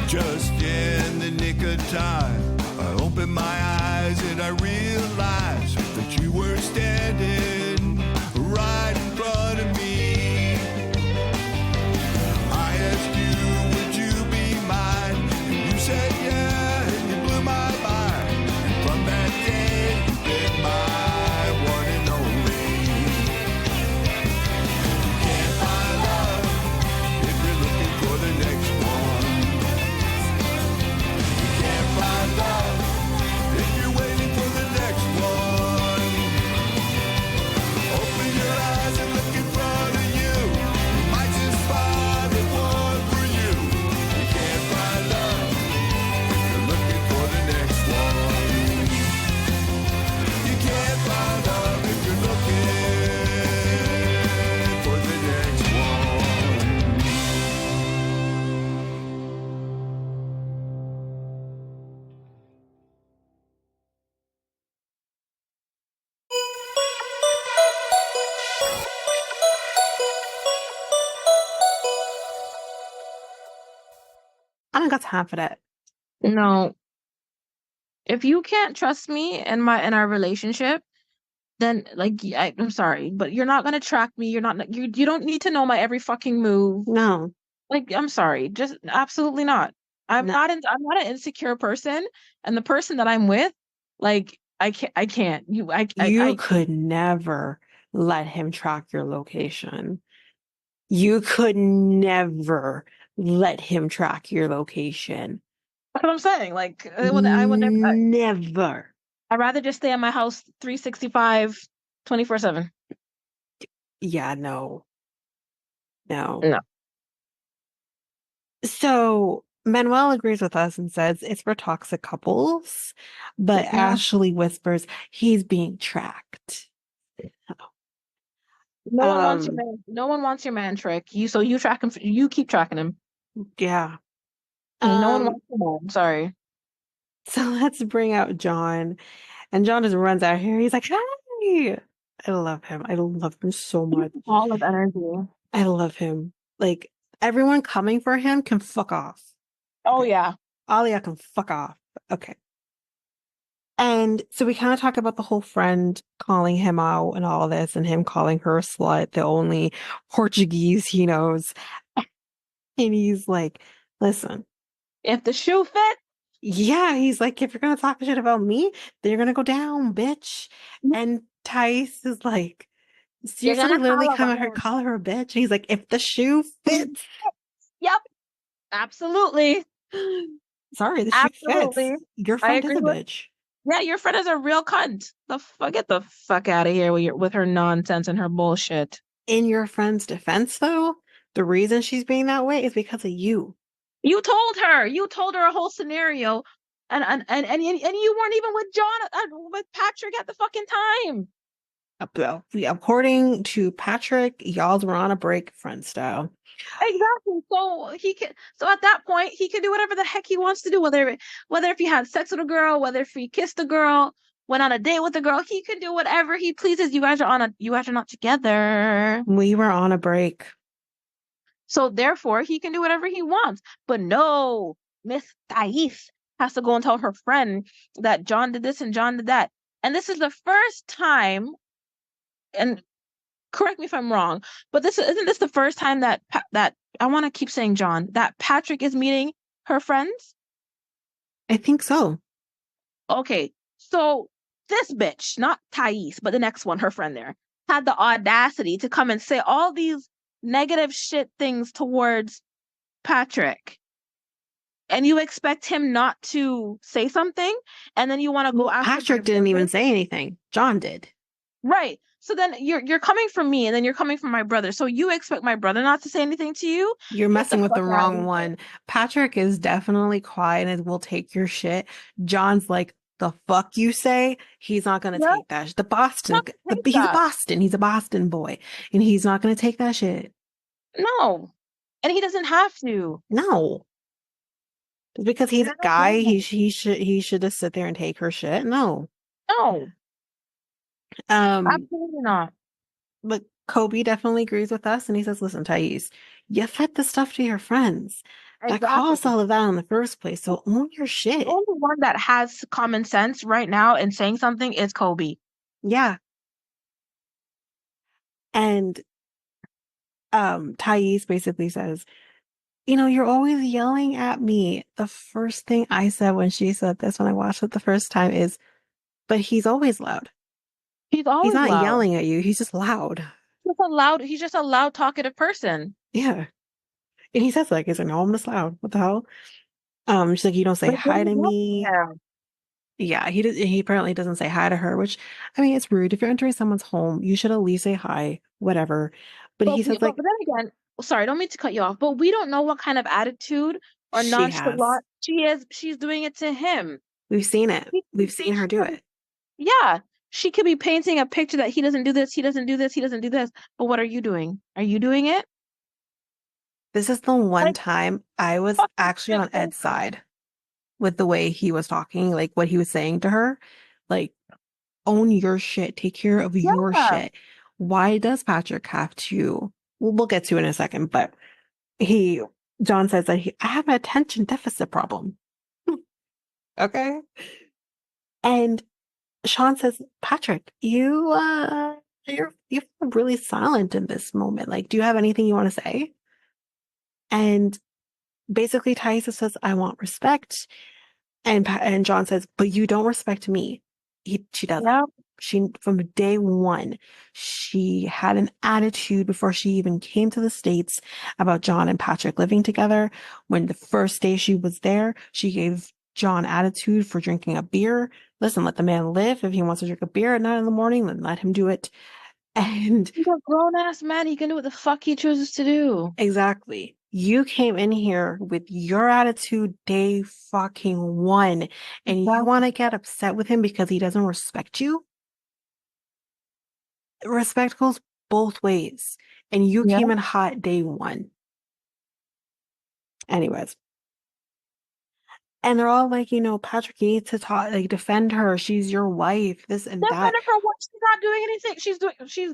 Just in the nick of time, I opened my eyes and I realized that you were standing right in front of me. I asked you, would you be mine? And you said yeah, and you blew my mind. And from that day, you've been my one and only. You can't find love if you're looking for the next one. You can't find love if you're waiting for the next one. Open your eyes and look in front of you. You might just find the one for you. You can't find love if you're looking for the next one. You can't find love if you're looking for the next one. I don't got time for that. No. If you can't trust me in our relationship, then I'm sorry, but you're not gonna track me. You're not you don't need to know my every fucking move. No. Like, I'm sorry, just absolutely not. I'm No. not an insecure person, and the person that I'm with, like, I can't. You could never let him track your location. You could never let him track your location. That's what I'm saying. Like, I would never. Never. I'd rather just stay at my house 365, 24/7. Yeah, no. No. So Manuel agrees with us and says it's for toxic couples, but Yeah. Ashley whispers he's being tracked. No one wants your Um, man. No one wants your man trick. You track him. You keep tracking him. yeah. No one Um, wants your man. Sorry. so let's bring out John. And John just runs out here. He's like, "Hi!" I love him. I love him so much. All of energy. I love him. Like, everyone coming for him can fuck off. Oh Okay. yeah. Alia can fuck off. Okay. And so we kind of talk about the whole friend calling him out and all this, and him calling her a slut, the only Portuguese he knows. And he's like, listen, If the shoe fit, yeah, he's like, if you're gonna talk shit about me, then you're gonna go down, bitch. And Tice is like, you're seriously, gonna literally holler come at her, at call her a bitch. And he's like, if the shoe him. fits. Yep. Absolutely. Sorry, the shoe fits. Absolutely. Your I friend is agree a with. bitch. Yeah, your friend is a real cunt. Get the fuck out of here with her nonsense and her bullshit. In your friend's defense, though, the reason she's being that way is because of you. You told her. You told her a whole scenario, and you weren't even with John, with Patrick at the fucking time. According to Patrick, y'all were on a break, friend style. Exactly. So he can. So at that point, he can do whatever the heck he wants to do. Whether if he had sex with a girl, whether if he kissed a girl, went on a date with a girl, he can do whatever he pleases. You guys are not together. We were on a break. So therefore, he can do whatever he wants. But no, Miss Thais has to go and tell her friend that John did this and John did that. And this is the first time, and correct me if I'm wrong, but isn't this the first time that that I want to keep saying John, that Patrick is meeting her friends? I think so. Okay, so this bitch, not Thais, but the next one, her friend there, had the audacity to come and say all these negative shit things towards Patrick. And you expect him not to say something, and then you want to go after Patrick my didn't even brother? say anything. John did. Right. So then you're coming from me, and then you're coming from my brother. So you expect my brother not to say anything to you? You're Get the messing with fuck the out of wrong here. one. Patrick is definitely quiet and will take your shit. John's like, the fuck you say? He's not gonna Yeah, take that. The Boston, not take he's a that. Boston. He's a Boston boy, and he's not gonna take that shit. No. And he doesn't have to. No, just because he's No, a guy, no, he should just sit there and take her shit. No. no. Um, Absolutely not. but Kobe definitely agrees with us, and he says, "Listen, Thais, you fed the stuff to your friends. That Exactly. caused all of that in the first place. So own your The shit." only one that has common sense right now and saying something is Kobe. Yeah. And Thais basically says, you're always yelling at me. The first thing I said when she said this, when I watched it the first time, is, but he's always loud. He's He's always not loud. yelling at you. He's just loud. He's just a loud talkative person. Yeah. And he says, like, he's like, no, I'm just loud. What the hell? She's like, you don't say Like, what are hi you to doing me. there? Yeah, he apparently doesn't say hi to her, which, I mean, it's rude. If you're entering someone's home, you should at least say hi, whatever. But he says, But like, then again, sorry, I don't mean to cut you off, but we don't know what kind of attitude or she has. nonchalant she is. She's doing it to him. We've seen it. We've seen her do it. Yeah, she could be painting a picture that he doesn't do this, he doesn't do this, he doesn't do this. But what are you doing? Are you doing it? This is the one Like, time I was fucking actually shit, on Ed's side with the way he was talking, like what he was saying to her. Like, own your shit, take care of your yeah, shit. Why does Patrick have to? Well, we'll get to it in a second, but he, John says that I have an attention deficit problem. Okay. And Sean says, Patrick, you feel really silent in this moment. Like, do you have anything you want to say? And basically, Thaisa says, I want respect. And John says, but you don't respect me. She doesn't. yeah. She, from day one, she had an attitude before she even came to the States about John and Patrick living together. When the first day she was there, she gave John attitude for drinking a beer. Listen, let the man live. If he wants to drink a beer at 9 in the morning, then let him do it. And He's a grown ass man. He can do what the fuck he chooses to do. exactly. You came in here with your attitude day fucking one, and you want to get upset with him because he doesn't respect you? Respect goes both ways. And you Yeah, came in hot day one. Anyways. And they're all like, Patrick, you need to talk, like, defend her. She's your wife, this and defend that. her for what? She's not doing anything. She's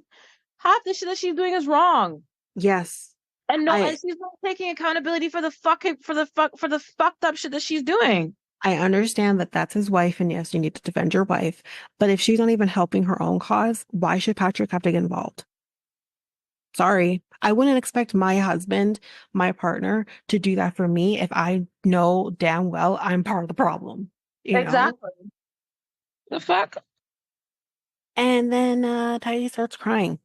half the shit that she's doing is wrong. Yes. And I she's not taking accountability for the fucked up shit that she's doing. I understand that that's his wife, and yes, you need to defend your wife. But if she's not even helping her own cause, why should Patrick have to get involved? Sorry. I wouldn't expect my husband, my partner, to do that for me if I know damn well I'm part of the problem, Exactly. The fuck? And then Tidy starts crying.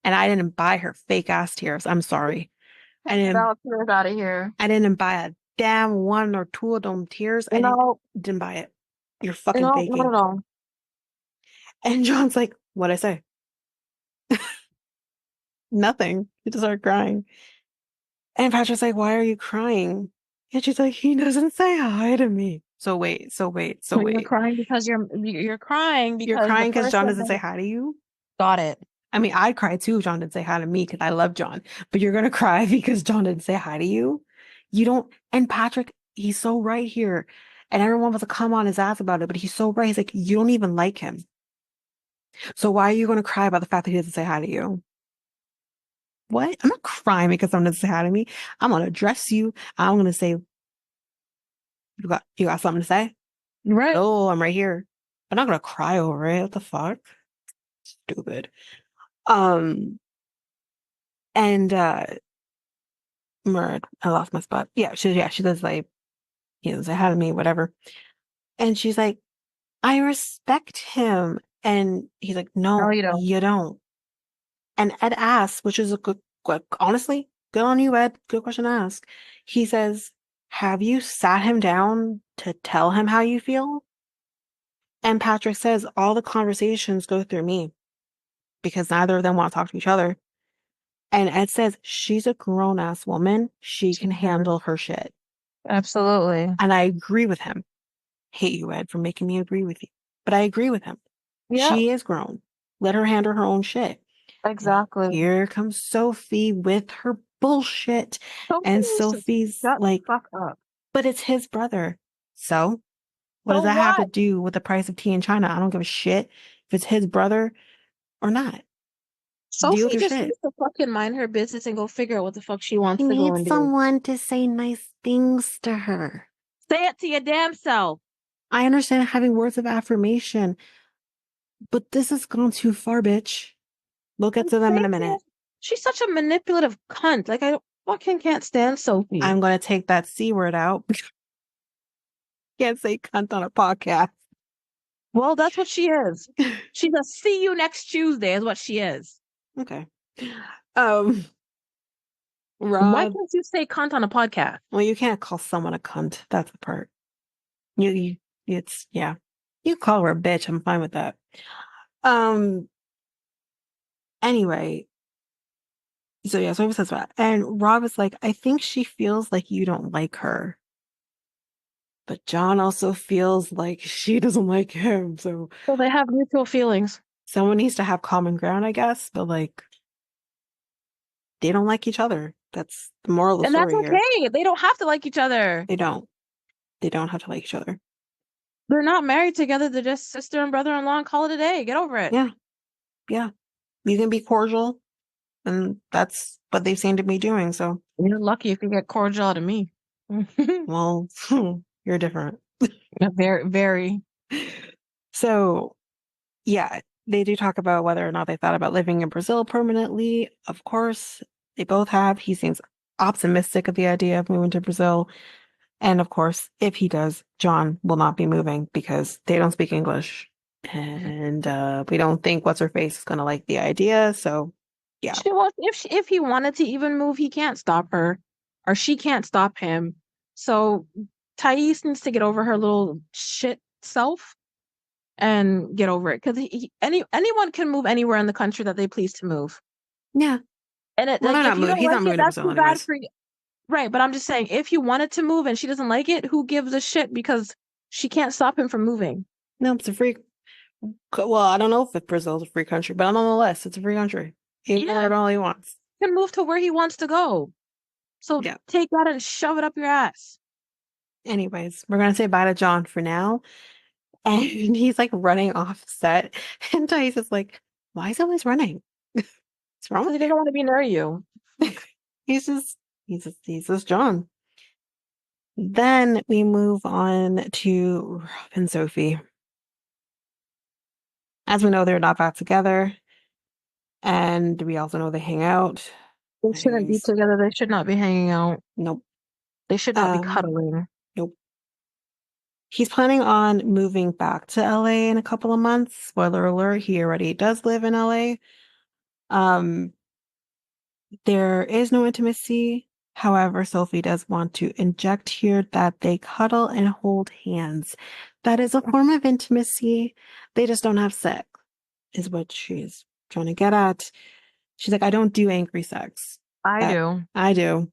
And I didn't buy her fake ass tears. I'm sorry. I didn't Tears out of here. I didn't buy a damn one or two of them tears. I didn't buy it. You're fucking Not faking. at all. And John's like, what'd I say? Nothing. He just started crying. And Patrick's like, why are you crying? And she's like, he doesn't say hi to me. So wait. You're crying because you're crying You're because the crying because John person doesn't say hi to you? got it. I mean, I'd cry too if John didn't say hi to me because I love John. But you're going to cry because John didn't say hi to you? You don't. And Patrick, he's so right here. And everyone wants to come on his ass about it, but he's so right. He's like, you don't even like him. So why are you going to cry about the fact that he doesn't say hi to you? What? I'm not crying because someone doesn't say hi to me. I'm going to address you. I'm going to say, you got something to say? Right. Oh, I'm right here. I'm not going to cry over it. What the fuck? Stupid. And I lost my spot. Yeah, she does like, he doesn't say hi to me, whatever. And she's like, I respect him. And he's like, no, you don't. And Ed asks, which is a good, honestly, good on you, Ed. Good question to ask. He says, have you sat him down to tell him how you feel? And Patrick says, all the conversations go through me because neither of them want to talk to each other. And Ed says, she's a grown ass woman. She can handle her shit. Absolutely. And I agree with him. Hate you, Ed, for making me agree with you. But I agree with him. Yeah. She is grown. Let her handle her own shit. Exactly. And here comes Sophie with her bullshit. And Sophie's like, fuck up. but it's his brother. So what does that have to do with the price of tea in China? I don't give a shit if it's his brother or not. Sophie just needs to fucking mind her business and go figure out what the fuck she wants She to go and needs do. someone to say nice things to her. Say it to your damn self. I understand having words of affirmation, but this has gone too far, bitch. We'll get to them in a minute. She's such a manipulative cunt. Like, I fucking can't stand Sophie. I'm going to take that C word out. Can't say cunt on a podcast. Well, that's what she is. She's a see you next Tuesday is what she is. Okay. Why Rob, can't you say cunt on a podcast? well, you can't call someone a cunt. That's the part. It's, yeah. You call her a bitch. I'm fine with that. Anyway. So yeah, Sophie says that. And Rob is like, I think she feels like you don't like her. But John also feels like she doesn't like him. So they have mutual feelings. someone needs to have common ground, I guess. But like, they don't like each other. That's the moral of the story here. And that's okay. They don't have to like each other. They don't. They don't have to like each other. They're not married together. They're just sister and brother-in-law and call it a day. Get over it. Yeah. Yeah. You can be cordial. And that's what they seem to be doing. So you're lucky if you get cordial out of me. Well, you're different. Very, very. So, yeah, they do talk about whether or not they thought about living in Brazil permanently. Of course, they both have. He seems optimistic of the idea of moving to Brazil. And of course, if he does, John will not be moving because they don't speak English. And we don't think what's her face is going to like the idea. So, yeah. If he wanted to even move, he can't stop her, or she can't stop him. So Thais needs to get over her little shit self and get over it. Because anyone can move anywhere in the country that they please to move. Yeah. And it Well, like they're if not you moving. don't He's like not it, moving to that's Brazil too bad anyways. for you. Right, but I'm just saying, if you wanted to move and she doesn't like it, who gives a shit? Because she can't stop him from moving. No, it's a free. Well, I don't know if Brazil's a free country, but nonetheless, it's a free country. He can Yeah, do all he wants. he can move to where he wants to go. So Yeah. take that and shove it up your ass. Anyways, we're gonna say bye to John for now. And he's like running off set. And Thais is like, why is he always running? What's wrong Because he with doesn't want to be near you. you? He's just John. Then we move on to Rob and Sophie. As we know, they're not back together. And we also know they hang out. They shouldn't be Anyways, together. They should not be hanging out. nope. They should not be cuddling. Nope. He's planning on moving back to LA in a couple of months. Spoiler alert, he already does live in LA. Um, there is no intimacy. However, Sophie does want to inject here that they cuddle and hold hands. That is a form of intimacy. They just don't have sex, is what she's trying to get at. She's like, I don't do angry sex. I do. I do.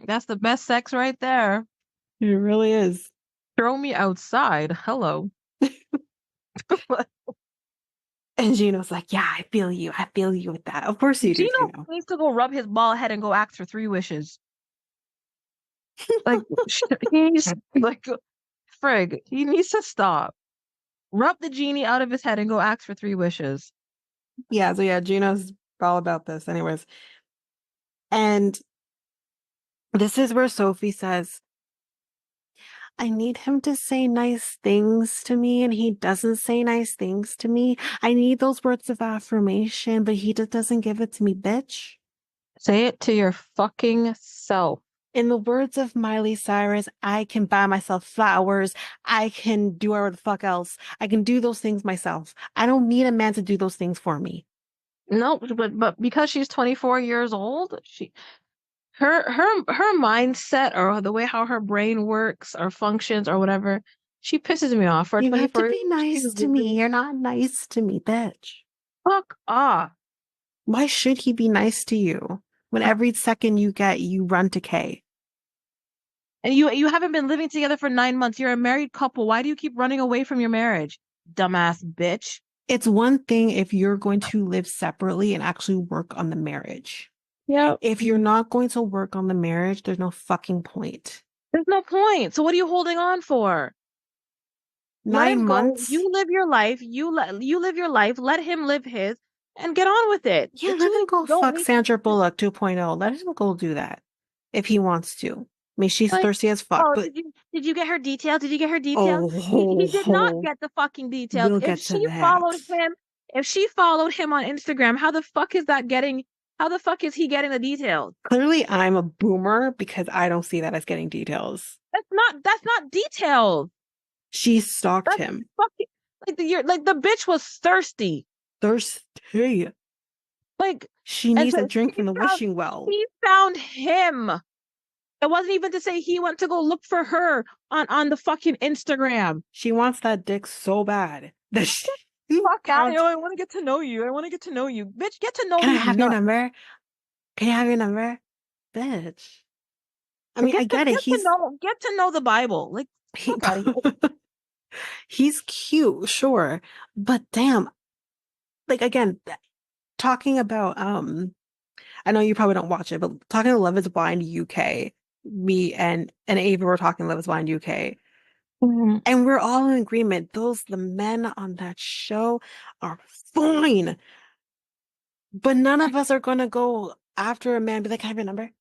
That's the best sex right there. It really is. Throw me outside. Hello. And Gino's like, yeah, I feel you. I feel you with that. Of course you do, Gino Gino. needs to go rub his bald head and go ask for 3 wishes. Like, he's like, frig, he needs to stop. Rub the genie out of his head and go ask for 3 wishes. Yeah, so yeah, Gino's all about this anyways. And this is where Sophie says, I need him to say nice things to me, and he doesn't say nice things to me. I need those words of affirmation, but he just doesn't give it to me, bitch. Say it to your fucking self. In the words of Miley Cyrus, I can buy myself flowers. I can do whatever the fuck else. I can do those things myself. I don't need a man to do those things for me. No, but because she's 24 years old, her mindset or the way how her brain works or functions or whatever, she pisses me off. For a You have to 24, be nice to me. You're not nice to me, bitch. fuck off. Why should he be nice to you when every second you get, you run to Kay? And you haven't been living together for 9 months. You're a married couple. Why do you keep running away from your marriage? Dumbass bitch. It's one thing if you're going to live separately and actually work on the marriage. Yeah. If you're not going to work on the marriage, there's no fucking point. There's no point. So what are you holding on for? Let 9 him go. months? You live your life. You live your life. Let him live his and get on with it. Yeah, The let two him of go you don't fuck need Sandra Bullock 2.0. Let him go do that if he wants to. I mean, she's like, thirsty as fuck, oh, but did you get her details? Did you get her details? He did not oh, get the fucking details. we'll If get to she that. followed him, if she followed him on Instagram, how the fuck is that getting? How the fuck is he getting the details? Clearly, I'm a boomer because I don't see that as getting details. That's not details. She stalked That's him. fucking like the bitch was thirsty. Thirsty. Like She and needs so a drink from the wishing well. he found him. It wasn't even to say he went to go look for her on the fucking Instagram. She wants that dick so bad that she Fuck out. found. I want to get to know you. I want to get to know you. Bitch, get to know Can I these have your nuts. number? Can I have your number? Bitch. I mean, I get it. Get to know the Bible. Like, He, fuck out of here. he's cute, sure. But damn, like again, talking about I know you probably don't watch it, but talking to Love is Blind UK, me and Ava were talking Love is Blind UK. Mhm. And we're all in agreement. The men on that show are fine. But none of us are gonna go after a man and be like, can I have your number? Can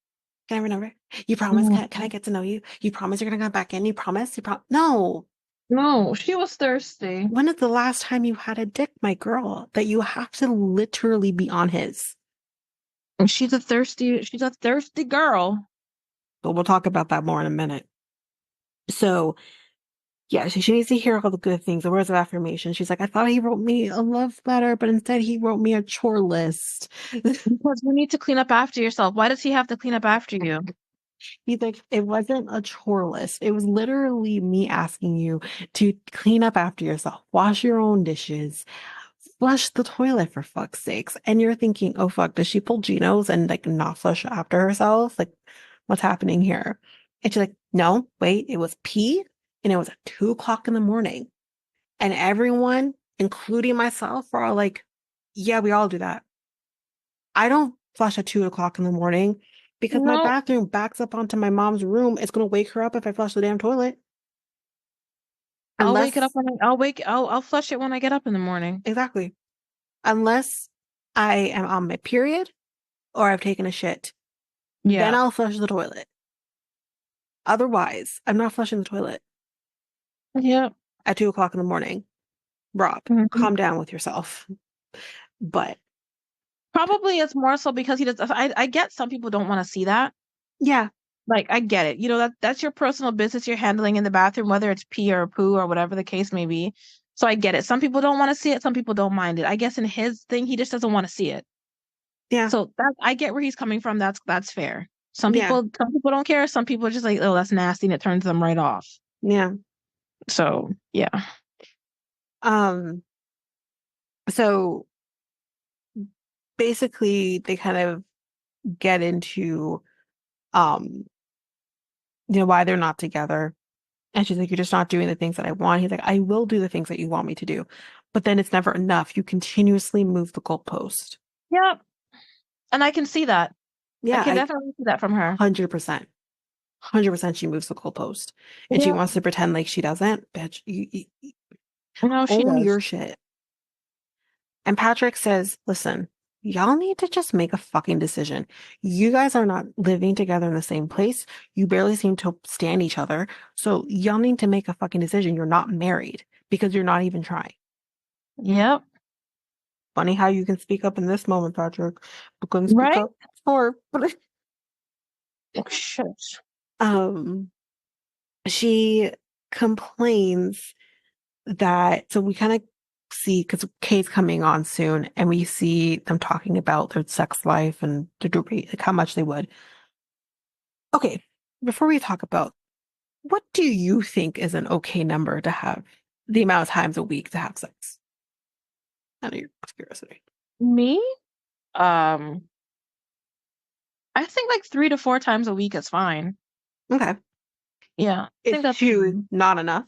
I have your number? You promise? Can I get to know you? You promise you're gonna come back in? You promise? No. No, she was thirsty. When is the last time you had a dick, my girl, that you have to literally be on his? And she's a thirsty girl. But we'll talk about that more in a minute. So yeah, she needs to hear all the good things, the words of affirmation. She's like, I thought he wrote me a love letter, but instead he wrote me a chore list. Because you need to clean up after yourself. Why does he have to clean up after you? He's like, it wasn't a chore list. It was literally me asking you to clean up after yourself, wash your own dishes, flush the toilet for fuck's sakes. And you're thinking, oh fuck, does she pull Geno's and like not flush after herself? Like, what's happening here? And she's like, no, wait, it was pee and it was at 2 o'clock in the morning. And everyone, including myself, are all like, yeah, we all do that. I don't flush at 2 o'clock in the morning because my No, bathroom backs up onto my mom's room. It's going to wake her up if I flush the damn toilet. I'll wake it up Unless, when I'll flush it when I get up in the morning. exactly, unless I am on my period or I've taken a shit, then Yeah. I'll flush the toilet. Otherwise, I'm not flushing the toilet Yeah. at 2 o'clock in the morning. Rob, Mhm. calm down with yourself. But Probably it's more so because he does. I get some people don't want to see that. yeah, Like I get it. You know that's your personal business you're handling in the bathroom, whether it's pee or poo or whatever the case may be. So I get it. Some people don't want to see it. Some people don't mind it. I guess in his thing, he just doesn't want to see it. yeah, So that I get where he's coming from. That's fair. yeah, Some people don't care. Some people are just like, oh, that's nasty, and it turns them right off. yeah. So yeah. Um, so basically they kind of get into um why they're not together. And she's like, you're just not doing the things that I want. He's like, I will do the things that you want me to do. But then it's never enough. You continuously move the goalpost. Yep. And I can see that. I Yeah, can definitely see that from her. 100%. 100% she moves the goalpost. And she Yeah. wants to pretend like she doesn't. Bitch, you No, she own does. your shit. And Patrick says, listen, y'all need to just make a fucking decision. You guys are not living together in the same place. You barely seem to stand each other. So y'all need to make a fucking decision. You're not married because you're not even trying. Yep. Funny how you can speak up in this moment, Patrick, but couldn't speak Right? up before. But Oh, shit. um, she complains that so we kind of see because Kay's coming on soon, and we see them talking about their sex life and the degree, like how much they would. Okay, before we talk about what do you think is an okay number to have the amount of times a week to have sex? Out of your curiosity. Me? Um, I think like 3 to 4 times a week is fine. Okay, Yeah, I is think that's two fine. not enough?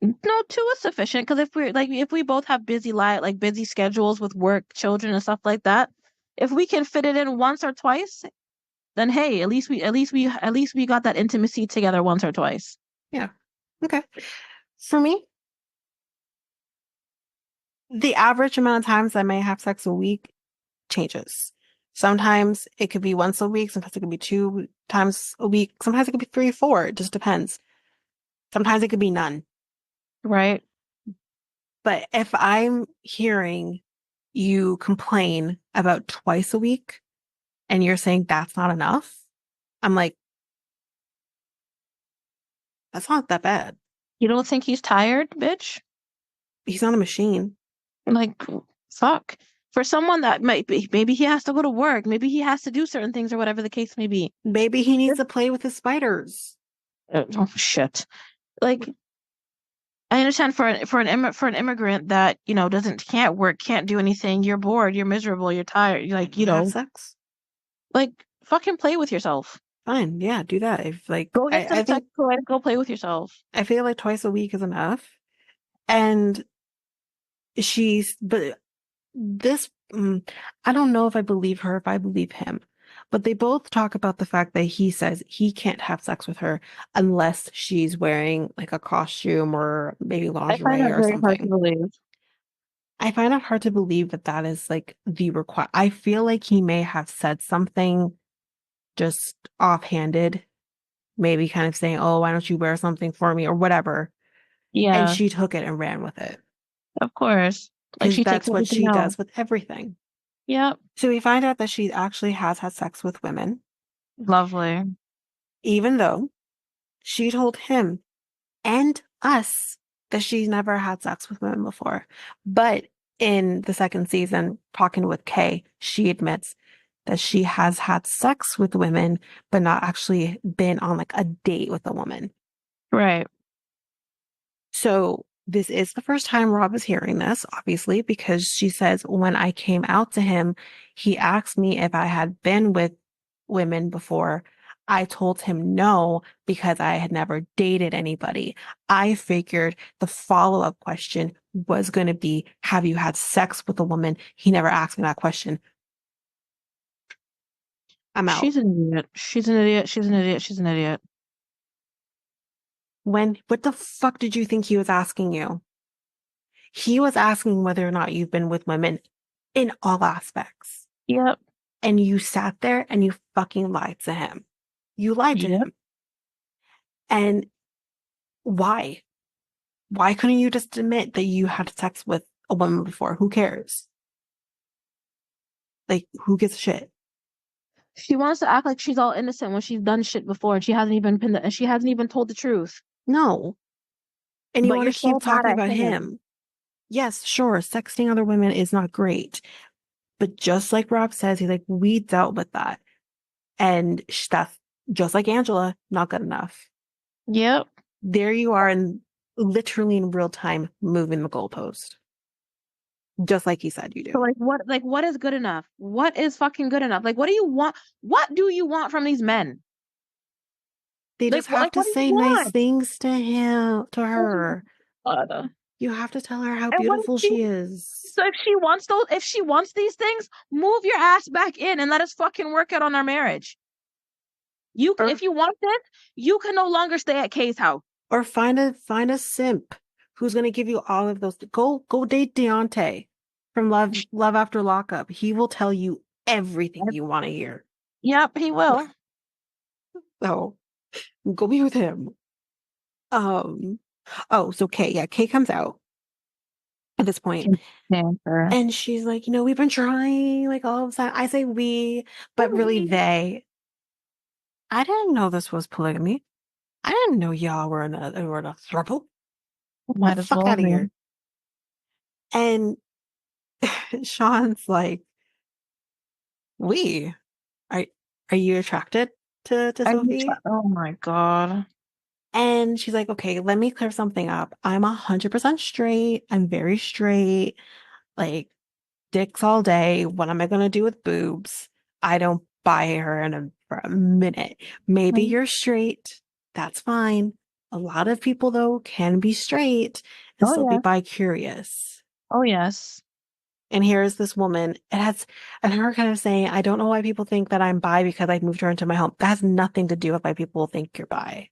No, two is sufficient because if we both have busy schedules with work, children, and stuff like that, if we can fit it in once or twice, then hey, at least we got that intimacy together once or twice. Yeah. Okay. For me, the average amount of times I may have sex a week changes. Sometimes it could be once a week, sometimes it could be 2 times a week, sometimes it could be 3, 4. It just depends. Sometimes it could be none. Right? But if I'm hearing you complain about twice a week and you're saying that's not enough, I'm like, that's not that bad. You don't think he's tired, bitch? He's not a machine. Like, fuck. For someone that might be, maybe he has to go to work, maybe he has to do certain things or whatever the case may be. Maybe he needs to play with his spiders. Oh shit. Like I understand for an immigrant that doesn't can't work, can't do anything. You're bored, you're miserable, you're tired. You're like Have sex. like fucking play with yourself. Fine. Yeah, do that. If like Go get some I sex think toy and go play with yourself. I feel like twice a week is enough. And but this, I don't know if I believe her, if I believe him, but they both talk about the fact that he says he can't have sex with her unless she's wearing like a costume or maybe I find lingerie that or very hard to something. believe. I find it hard to believe that that is like the require. I feel like he may have said something just offhanded, maybe kind of saying, oh, why don't you wear something for me or whatever. And Yeah, she took it and ran with it of course. Like because she takes that's what everything she else. does with everything. Yep. So we find out that she actually has had sex with women, Lovely. even though she told him and us that she's never had sex with women before. But in the second season, talking with Kay, she admits that she has had sex with women, but not actually been on like a date with a woman. Right. So this is the first time Rob is hearing this, obviously, because she says when I came out to him, he asked me if I had been with women before. I told him no because I had never dated anybody. I figured the follow-up question was going to be, have you had sex with a woman? He never asked me that question. I'm out. She's an idiot. She's an idiot. She's an idiot. She's an idiot. What the fuck did you think he was asking you? He was asking whether or not you've been with women in all aspects. Yep. And you sat there and you fucking lied to him. You lied to Yep. him. And why? Why couldn't you just admit that you had sex with a woman before? Who cares? Like, who gives a shit? She wants to act like she's all innocent when she's done shit before and she hasn't even told the truth. No. And you But want you're to keep so mad talking at about him. him. Yes, sure, sexting other women is not great. But just like Rob says, he's like, we dealt with that. And that's just like Angela, not good enough. Yep. There you are, and literally in real time moving the goalpost. Just like he said you do. So what is good enough? What is fucking good enough? Like what do you want? What do you want from these men? They Like just have to what do you say nice want? things to him, to her. God. You have to tell her how And what if beautiful she she is. so if she wants these things, move your ass back in and let us fucking work out on our marriage. Or If you want this, you can no longer stay at Kay's house. or find a simp who's gonna give you all of those. Go date Deontay from Love After Lockup. He will tell you everything you want to hear. Yep, he will. So go be with him. Oh, so Kay comes out at this point. Cancer. And she's like, we've been trying like all of that. I say we, but really they. I didn't know this was polygamy. I didn't know y'all were in a throuple. The Might as fuck well out of be. here. And Sean's like, we are you attracted to Sophie? Oh my God. And she's like, okay, let me clear something up. I'm 100% straight. I'm very straight. Like, dicks all day. What am I gonna do with boobs? I don't buy her for a minute. Maybe you're straight. That's fine. A lot of people though can be straight and Oh still be yeah. bi-curious. Oh yes. And here's this woman. And her kind of saying, I don't know why people think that I'm bi because I moved her into my home. That has nothing to do with why people think you're bi.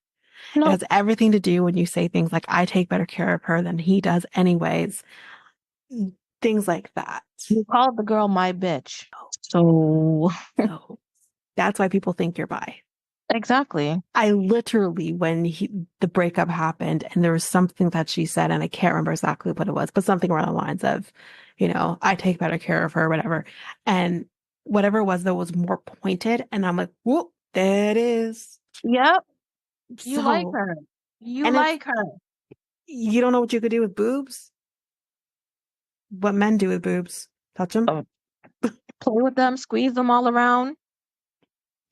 It No, has everything to do when you say things like, I take better care of her than he does anyways. Things like that. you called the girl my bitch. So So that's why people think you're bi. exactly. I literally, when the breakup happened and there was something that she said, and I can't remember exactly what it was, but something around the lines of, I take better care of her, whatever. And whatever it was that was more pointed. And I'm like, whoop, there it is. Yep. You like So, her. You and like her. you don't know what you could do with boobs? What men do with boobs? Touch them? Oh, play with them, squeeze them all around.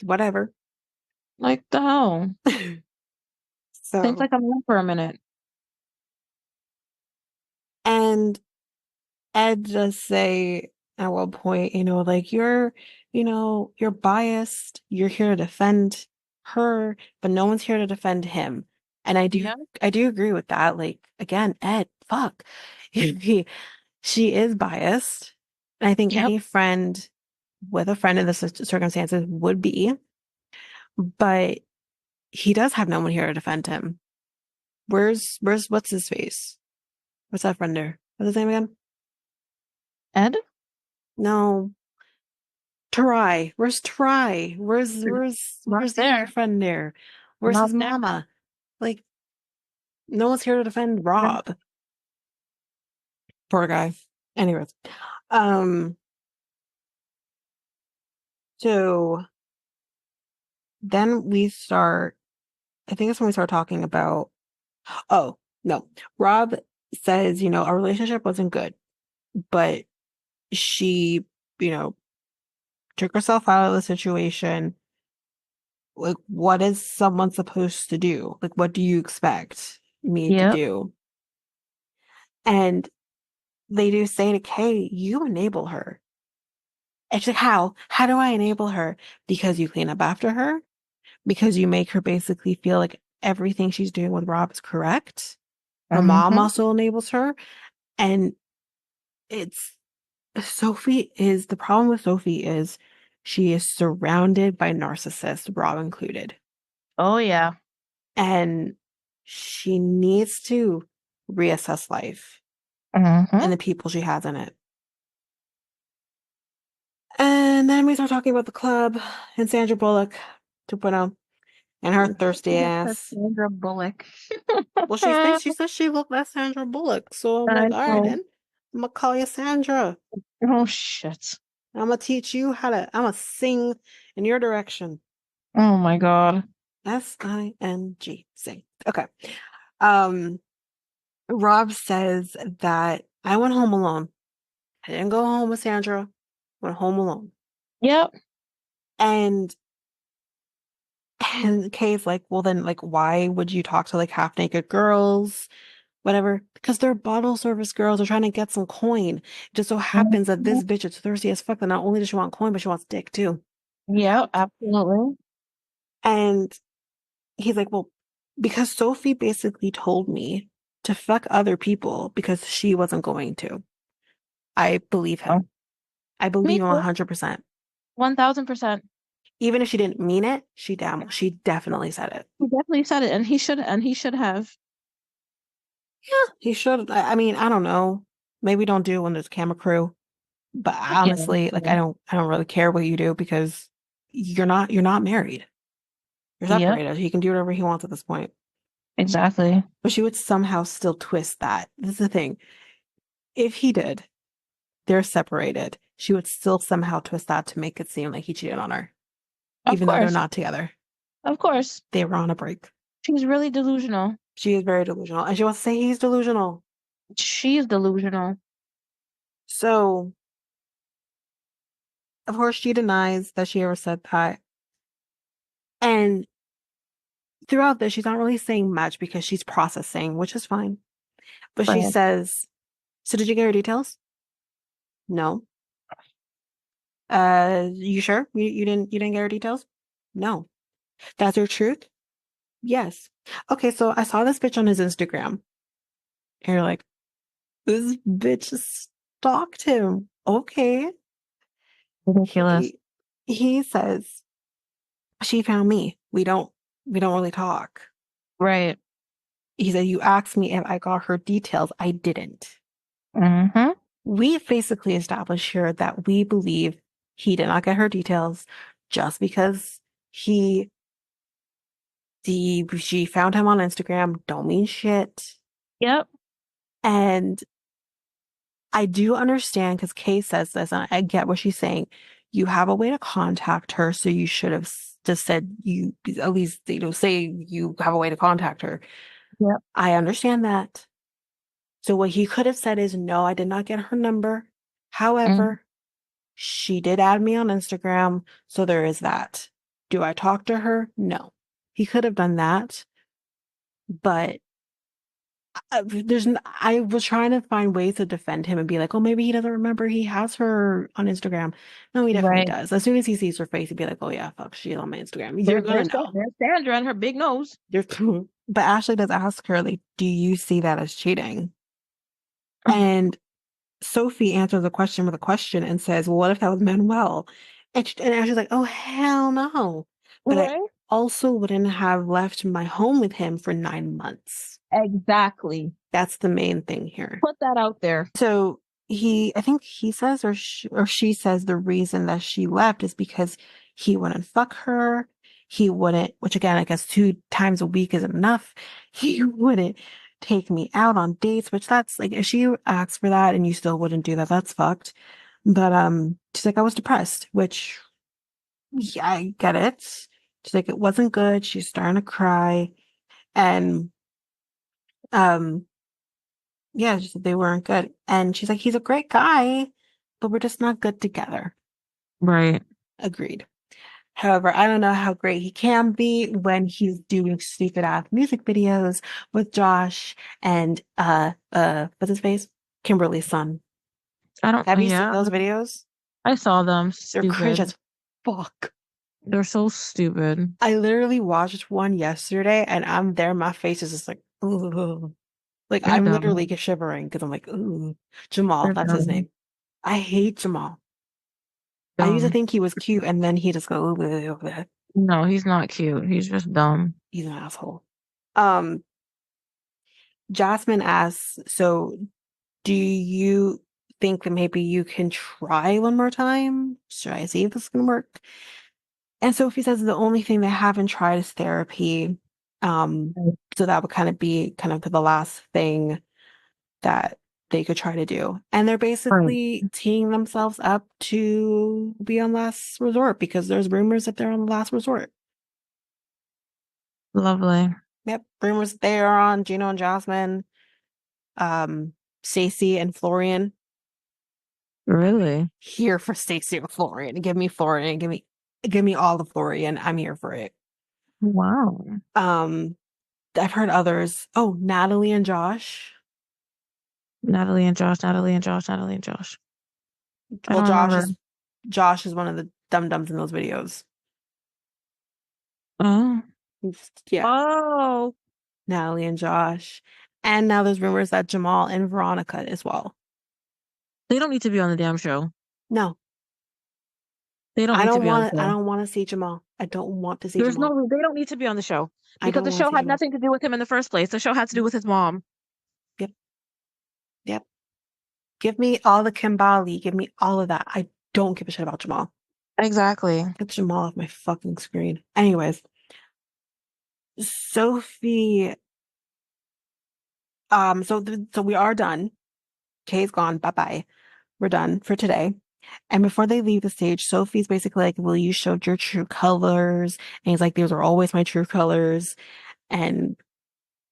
Whatever. Like the hell. Seems So, like I'm in for a minute. and Ed does say at one point, like you're biased. You're here to defend her, but no one's here to defend him. And Yeah. I do agree with that. Like again, Ed, fuck, she is biased. And I think Yep. any friend with a friend in this circumstances would be, but he does have no one here to defend him. What's his face? What's that friend there? What's his name again? Ed? No. Tarai. Where's Tarai? Not Where's the other there. friend there? Where's Not his there. mama? Like, no one's here to defend Rob. Poor guy. Anyways. So then we start, I think that's when we start talking about, oh, no. Rob says, our relationship wasn't good, but she, you know, took herself out of the situation. Like, what is someone supposed to do? Like, what do you expect me to Yep. do? And they do say to Kay, you enable her. And she's like, how? How do I enable her? Because you clean up after her? Because you make her basically feel like everything she's doing with Rob is correct? Her mom Mm-hmm. also enables her. And it's the problem with Sophie is she is surrounded by narcissists, Rob included. Oh yeah. And she needs to reassess life Mm-hmm. and the people she has in it. And then we start talking about the club and Sandra Bullock 2.0 and her thirsty ass. Sandra Bullock. Well, she says she looked like Sandra Bullock. So I'm I like, all right, know. then. I'm gonna call you Sandra. Oh shit. I'm gonna teach you I'm gonna sing in your direction. Oh my God. SING. Sing. Okay. Um, Rob says that I went home alone. I didn't go home with Sandra. I went home alone. Yep. And Kay's like, well then, like, why would you talk to like half naked girls? Whatever. Because they're bottle service girls. They're trying to get some coin. It just so happens that Mhm. this bitch is thirsty as fuck. That not only does she want coin, but she wants dick too. Yep, absolutely. And he's like, well, because Sophie basically told me to fuck other people because she wasn't going to. I believe Oh, him. I me believe him too. 100%. 1000%. Even if she didn't mean it, she definitely said it. He definitely said it, and he should have. Yeah, he should. I mean, I don't know. Maybe don't do it when there's camera crew. But Yeah. honestly, like I don't really care what you do because you're not married. You're Yep, separated. He can do whatever he wants at this point. exactly. But she would somehow still twist that. This is the thing. If he did, they're separated. She would still somehow twist that to make it seem like he cheated on her, Of even though they're course. not together. Of course. They were on a break. She's really delusional. She is very delusional, and she wants to say he's delusional. She's delusional. So, of course, she denies that she ever said that. And throughout this, she's not really saying much because she's processing, which is fine. But she Right. says, so did you get her details? No. You sure? You didn't get her details? No. That's her truth? Yes. Okay, so I saw this bitch on his Instagram. And you're like, this bitch stalked him. Okay. Ridiculous. He says, she found me. We don't really talk. Right. He said, you asked me if I got her details. I didn't. Mm-hmm. We basically established here that we believe he did not get her details just because she found him on Instagram. Don't mean shit. Yep. And I do understand because Kay says this, and I get what she's saying. You have a way to contact her, so you should have just said you at least say you have a way to contact her. Yep. I understand that. So what he could have said is, no, I did not get her number. Mm. However, she did add me on Instagram, so there is that. Do I talk to her? No. He could have done that, but I was trying to find ways to defend him and be like, oh, maybe he doesn't remember he has her on Instagram. No, he definitely Right. does. As soon as he sees her face, he'd be like, oh yeah, fuck, she's on my Instagram. You're gonna know. There's Sandra and her big nose. You're, but Ashley does ask her, like, do you see that as cheating? And Sophie answers the question with a question and says, well, what if that was Manuel? And Ashley's like, oh, hell no. But I Right. also wouldn't have left my home with him for 9 months. Exactly. That's the main thing here. Put that out there. So I think he says, or she says the reason that she left is because he wouldn't fuck her. He wouldn't, which again, I guess 2 times a week isn't enough. He wouldn't take me out on dates, which that's like, if she asks for that and you still wouldn't do that, that's fucked. But, she's like, I was depressed, which, yeah, I get it. She's like, it wasn't good. She's starting to cry. And, um, yeah, she said they weren't good. And she's like, he's a great guy, but we're just not good together. Right. Agreed. However, I don't know how great he can be when he's doing stupid ass music videos with Josh and what's his face? Kimberly's son. I don't, Have you seen yeah, those videos? I saw them. They're cringe Stupid. as fuck. They're so stupid. I literally watched one yesterday and I'm there, my face is just like, ooh. Like They're I'm dumb. literally shivering because I'm like, ooh. Jamal, They're that's his dumb. name. I hate Jamal. I used to Dumb. think he was cute and then he just go, ooh, No, he's not cute. He's just dumb. he's an asshole. Um, Jasmine asks, so do you think that maybe you can try one more time? Should I see if this is gonna work? And Sophie says the only thing they haven't tried is therapy. So that would kind of be kind of the last thing that they could try to do. And they're Right. basically teeing themselves up to be on last resort because there's rumors that they're on last resort. Lovely. Yep, rumors that they are on Gino and Jasmine, Stacey and Florian. Really? Here for Stacey and Florian. Give me Florian. Give me all the Florian. I'm here for it. Wow. Um, I've heard others. Oh, Natalie and Josh. Natalie and Josh, Natalie and Josh, Natalie and Josh. I Well, don't remember. Josh is one of the dum dums in those videos. Oh. Yeah, Oh. Natalie and Josh. And now there's rumors that Jamal and Veronica as well. They don't need to be on the damn show. No, They don't need to be on the I show. don't want to see Jamal. I don't want to see There's Jamal. no, they don't need to be on the show I because don't the want to show see had Jamal. nothing to do with him in the first place. The show had to do with his mom. Yep. Yep. Give me all the Kimbali. Give me all of that. I don't give a shit about Jamal. Exactly. Get Jamal off my fucking screen. Anyways, Sophie. So we are done. Kay's gone. Bye bye. We're done for today. And before they leave the stage, Sophie's basically like, "Will you show your true colors?" And he's like, "These are always my true colors." And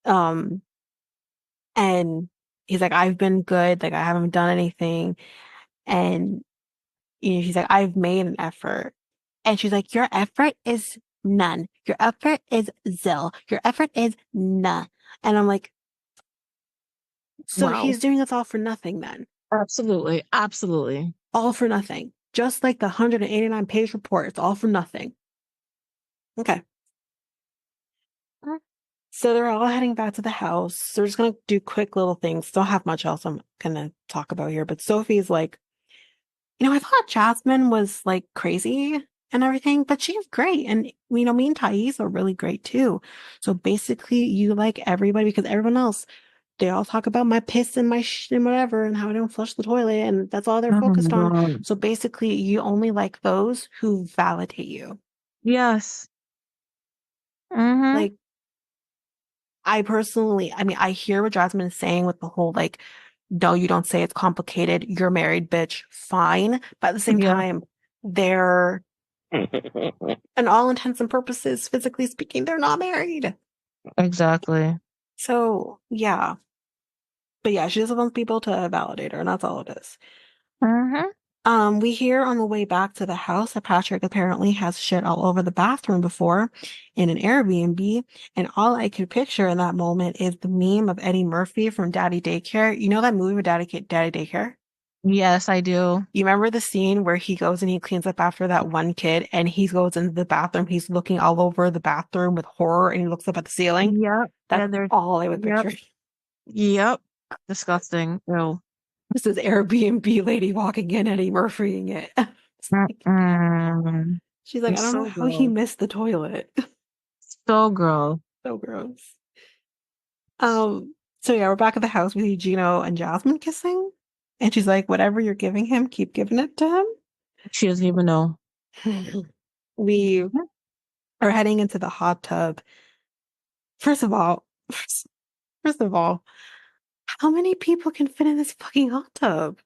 um, and he's like, "I've been good. Like I haven't done anything." And she's like, "I've made an effort." And she's like, "Your effort is none. Your effort is zil. Your effort is none." And I'm like, so Wow. he's doing this all for nothing then. Absolutely. Absolutely. All for nothing. Just like the 189-page report, it's all for nothing. Okay. So they're all heading back to the house. They're just gonna do quick little things. Don't have much else I'm gonna talk about here. But Sophie's like, I thought Jasmine was like crazy and everything, but she's great. And me and Thais are really great too. So basically, you like everybody because everyone else, they all talk about my piss and my and whatever and how I don't flush the toilet, and that's all they're Oh my focused on. God. So basically, you only like those who validate you. Yes. Mm-hmm. Like, I hear what Jasmine is saying with the whole like, no, you don't say it's complicated. You're married, bitch. Fine. But at the same Yeah. time, they're, in all intents and purposes, physically speaking, they're not married. Exactly. So, yeah. But yeah, she just wants people to validate her, and that's all it is. Mm-hmm. We hear on the way back to the house that Patrick apparently has shit all over the bathroom before in an Airbnb, and all I could picture in that moment is the meme of Eddie Murphy from Daddy Daycare. You know that movie with Daddy Daycare? Yes, I do. You remember the scene where he goes and he cleans up after that one kid, and he goes into the bathroom, he's looking all over the bathroom with horror, and he looks up at the ceiling? Yep. That's And there's, all I would yep. picture. Yep. Disgusting. Ew. This is Airbnb lady walking in, Eddie Murphying it. Mm-mm. She's like, I It's don't know so how he gross. missed the toilet. So gross. So gross. So yeah, we're back at the house. We see Gino and Jasmine kissing. And she's like, whatever you're giving him, keep giving it to She doesn't even know. him. We are heading into the hot tub. First of all, first of all, how many people can fit in this fucking hot tub?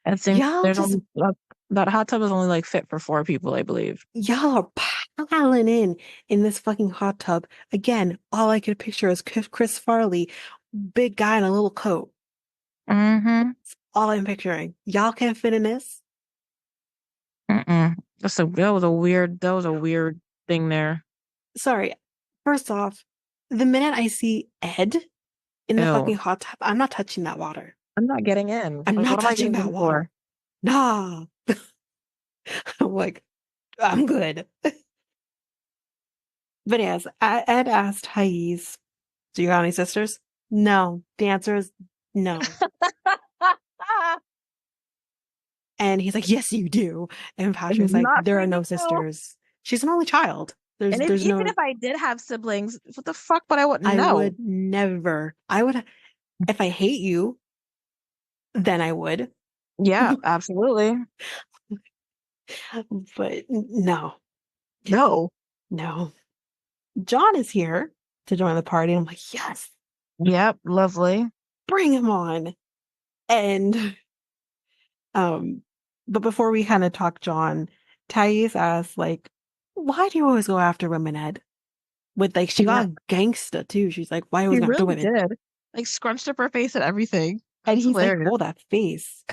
I think Y'all there's just only that hot tub is only like fit for 4 people, I believe. y'all are piling in this fucking hot tub. Again, all I could picture is Chris Farley, big guy in a little coat. Mm-hmm. All I'm picturing. Y'all can't fit in this? Mm-mm. That was a weird thing there. Sorry. First off, the minute I see Ed in the Ew. fucking hot tub, I'm not touching that water. I'm not getting in. I'm Like, not what am I touching getting that in for? water. Nah. I'm like, I'm good. But yes, Ed asked Thais, do you got any sisters? No. The answer is no. And he's like, yes, you do. And Patrick's like, Not there for are no you. sisters. She's an only child. And There's even no, if I did have siblings, what the fuck? But I wouldn't I know. would never, I would, if I hate you, then I would. Yeah, absolutely. But no, No. no. John is here to join the party. I'm like, yes, Yep, lovely. bring him on. And, but before we kind of talk John, Thais asked, like, why do you always go after women, Ed? With like, she Yeah, got gangsta too. She's like, why she always after really women? did. Like scrunched up her face and everything. And It's he's like, hilarious. oh, that face.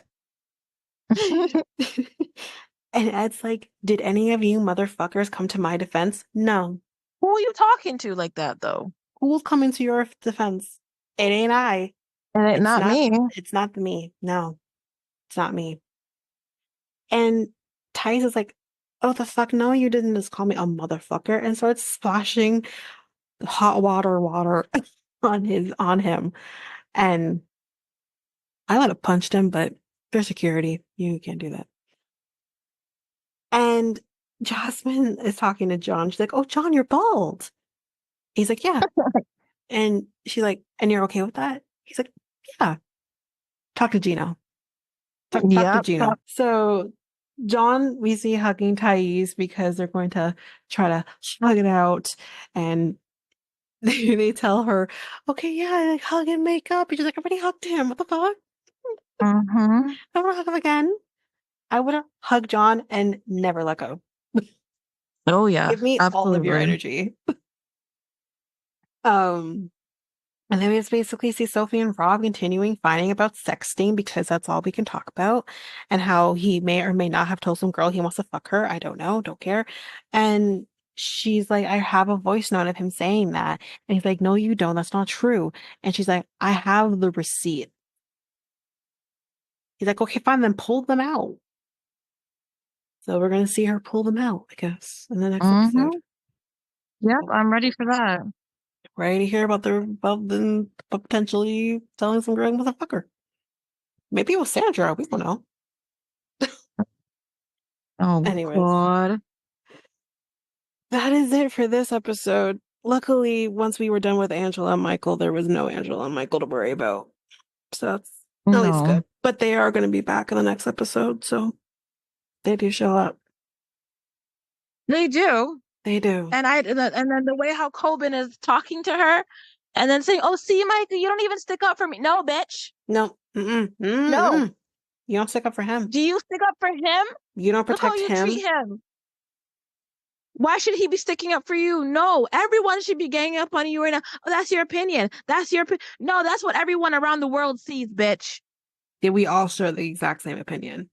And Ed's like, did any of you motherfuckers come to my defense? No. Who are you talking to like that though? Who's coming to your defense? It ain't I. And it It's not not, me. it's not me. No, it's not me. And Tice is like, oh, the fuck? No, you didn't just call me a motherfucker, and starts splashing hot water on him. And I would have punched him, but for security, you can't do that. And Jasmine is talking to John. She's like, oh, John, you're bald. He's like, yeah. And she's like, and you're okay with that? He's like, yeah. Talk to Gino. Talk to Yep. Gino. So John, we see hugging Thais because they're going to try to hug it out. And they tell her, okay, yeah, like, hug and make up. And she's like, I already hugged him. What the fuck? Mm-hmm. I want to hug him again. I would have hugged John and never let go. Oh yeah, Give me all of your absolutely. energy. And then we just basically see Sophie and Rob continuing fighting about sexting because that's all we can talk about, and how he may or may not have told some girl he wants to fuck her. I don't know, don't care. And she's like, I have a voice note of him saying that. And he's like, no, you don't. That's not true. And she's like, I have the receipt. He's like, okay, fine, then pull them out. So we're going to see her pull them out, I guess, in the next episode. Yep, I'm ready for that. Ready to hear about them potentially telling some girl with a fucker. Maybe it was Sandra. We don't know. Oh Anyways, God. that is it for this episode. Luckily, once we were done with Angela and Michael, there was no Angela and Michael to worry about. So that's at least No. good. But they are going to be back in the next episode, so they do show up. They do. They do. And then the way how Coben is talking to her and then saying, oh, see, Michael, you don't even stick up for me. No, bitch. No. Mm-mm. Mm-mm. No. You don't stick up for him. Do you stick up for him? You don't Look how protect you him. treat him. Why should he be sticking up for you? No, everyone should be ganging up on you right now. Oh, that's your opinion. No, that's what everyone around the world sees, bitch. Yeah, we all share the exact same opinion.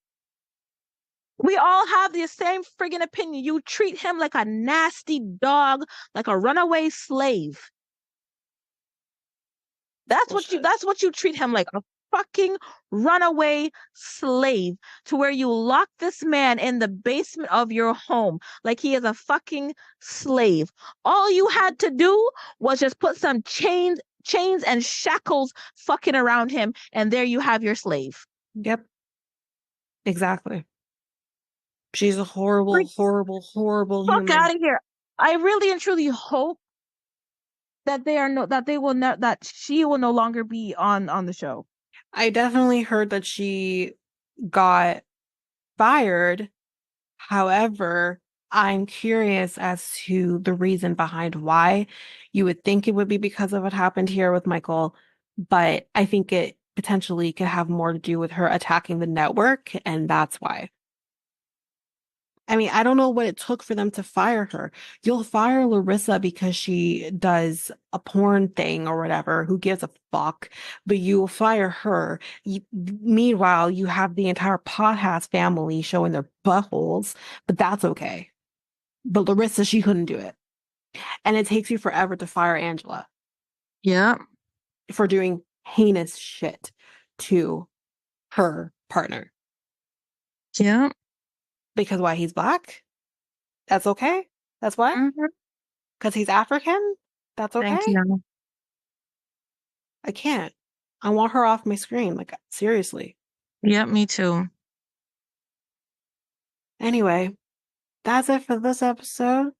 We all have the same friggin' opinion. You treat him like a nasty dog, like a runaway slave. That's what you treat him like, a fucking runaway slave, to where you lock this man in the basement of your home like he is a fucking slave. All you had to do was just put some chains and shackles fucking around him, and there you have your slave. Yep. Exactly. She's a horrible, Freak horrible, horrible fuck human. out of here. I really and truly hope that that she will no longer be on the show. I definitely heard that she got fired. However, I'm curious as to the reason behind why. You would think it would be because of what happened here with Michael, but I think it potentially could have more to do with her attacking the network, and that's why. I mean, I don't know what it took for them to fire her. You'll fire Larissa because she does a porn thing or whatever. Who gives a fuck? But you'll fire her. Meanwhile, you have the entire podcast family showing their buttholes, but that's okay. But Larissa, she couldn't do it. And it takes you forever to fire Angela Yeah. for doing heinous shit to her partner. Yeah. Because why? He's black? That's okay? That's why? Mhm. Because he's African? That's okay? Thank you. I can't. I want her off my screen. Like, seriously. Yeah, me too. Anyway, that's it for this episode.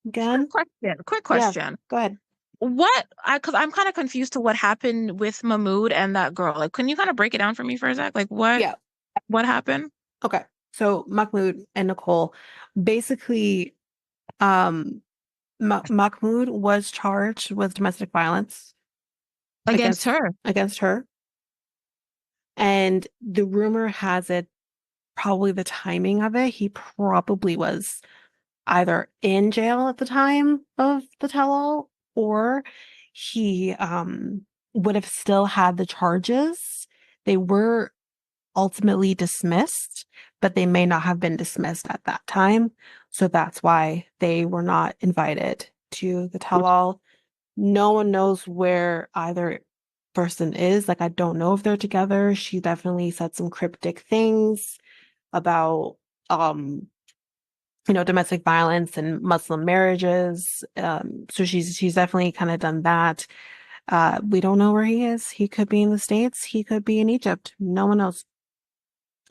Again, Quick question. go ahead. Because I'm kind of confused to what happened with Mahmoud and that girl. Like, can you kind of break it down for me for a sec? Like, what Yeah. happened? Okay. So Mahmoud and Nicole, basically, Mahmoud was charged with domestic violence Against her. against her. And the rumor has it, probably the timing of it, he probably was either in jail at the time of the tell-all, or he would have still had the charges. They were ultimately dismissed, but they may not have been dismissed at that time. So that's why they were not invited to the tell-all. No one knows where either person is. Like, I don't know if they're together. She definitely said some cryptic things about domestic violence and Muslim marriages. So she's definitely kind of done that. We don't know where he is. He could be in the States. He could be in Egypt. No one knows.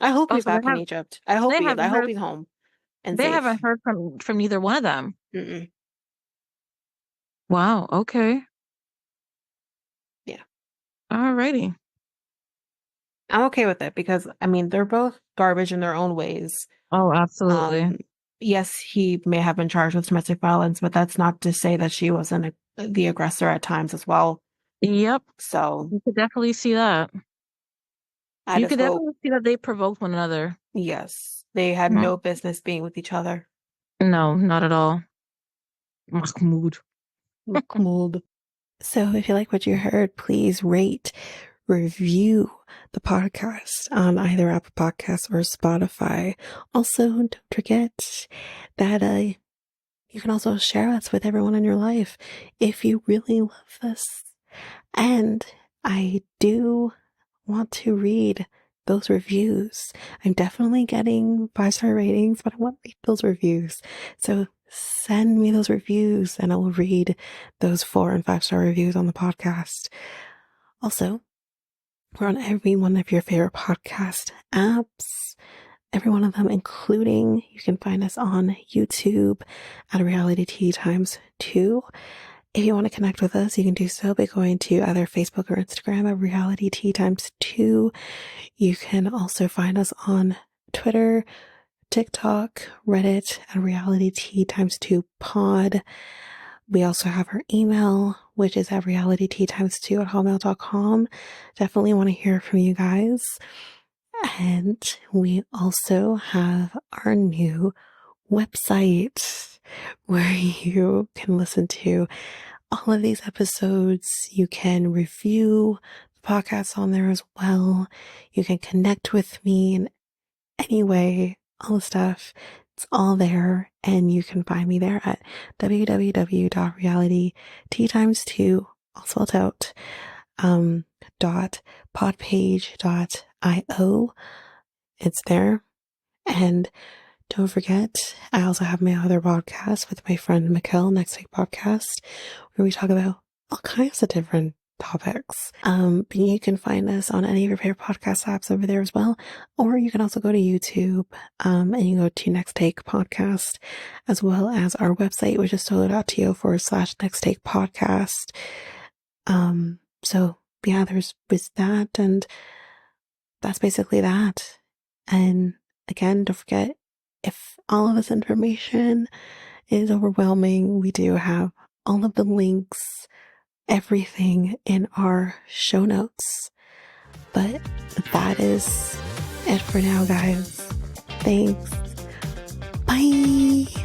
I hope he's so back in Egypt. I hope they he is. haven't I hope heard- he's home and They safe. haven't heard from neither one of them. Mm-mm. Wow. Okay. Yeah. Alrighty. I'm okay with it because, I mean, they're both garbage in their own ways. Oh, absolutely. Yes, he may have been charged with domestic violence, but that's not to say that she wasn't the aggressor at times as well. Yep. So You could definitely see that. I You just could hope, definitely see that they provoked one another. yes, they had Mm. no business being with each other. No, not at all. Mahmoud. Mahmoud. So if you like what you heard, please rate, review the podcast on either Apple Podcasts or Spotify. Also, don't forget that you can also share us with everyone in your life if you really love this. And I do want to read those reviews. I'm definitely getting 5-star ratings, but I want to read those reviews. So send me those reviews and I will read those 4 and 5-star reviews on the podcast. Also, we're on every one of your favorite podcast apps. Every one of them, including, you can find us on YouTube at Reality Tea Times 2. If you want to connect with us, you can do so by going to either Facebook or Instagram at Reality Tea Times 2. You can also find us on Twitter, TikTok, Reddit at Reality Tea Times 2 pod. We also have our email, which is at realityteatimes2@hotmail.com. Definitely want to hear from you guys. And we also have our new website where you can listen to all of these episodes. You can review the podcast on there as well. You can connect with me in any way, all the stuff. It's all there, and you can find me there at www.realityteatimes2, all spelled out, .podpage.io. It's there. And don't forget, I also have my other podcast with my friend Mikkel, Next Take Podcast, where we talk about all kinds of different topics. But you can find us on any of your favorite podcast apps over there as well. Or you can also go to YouTube, and you go to Next Take Podcast, as well as our website, which is solo.to/Next Take Podcast. So yeah, there's that, and that's basically that. And again, don't forget, if all of this information is overwhelming, we do have all of the links, everything in our show notes. But that is it for now, guys. Thanks. Bye.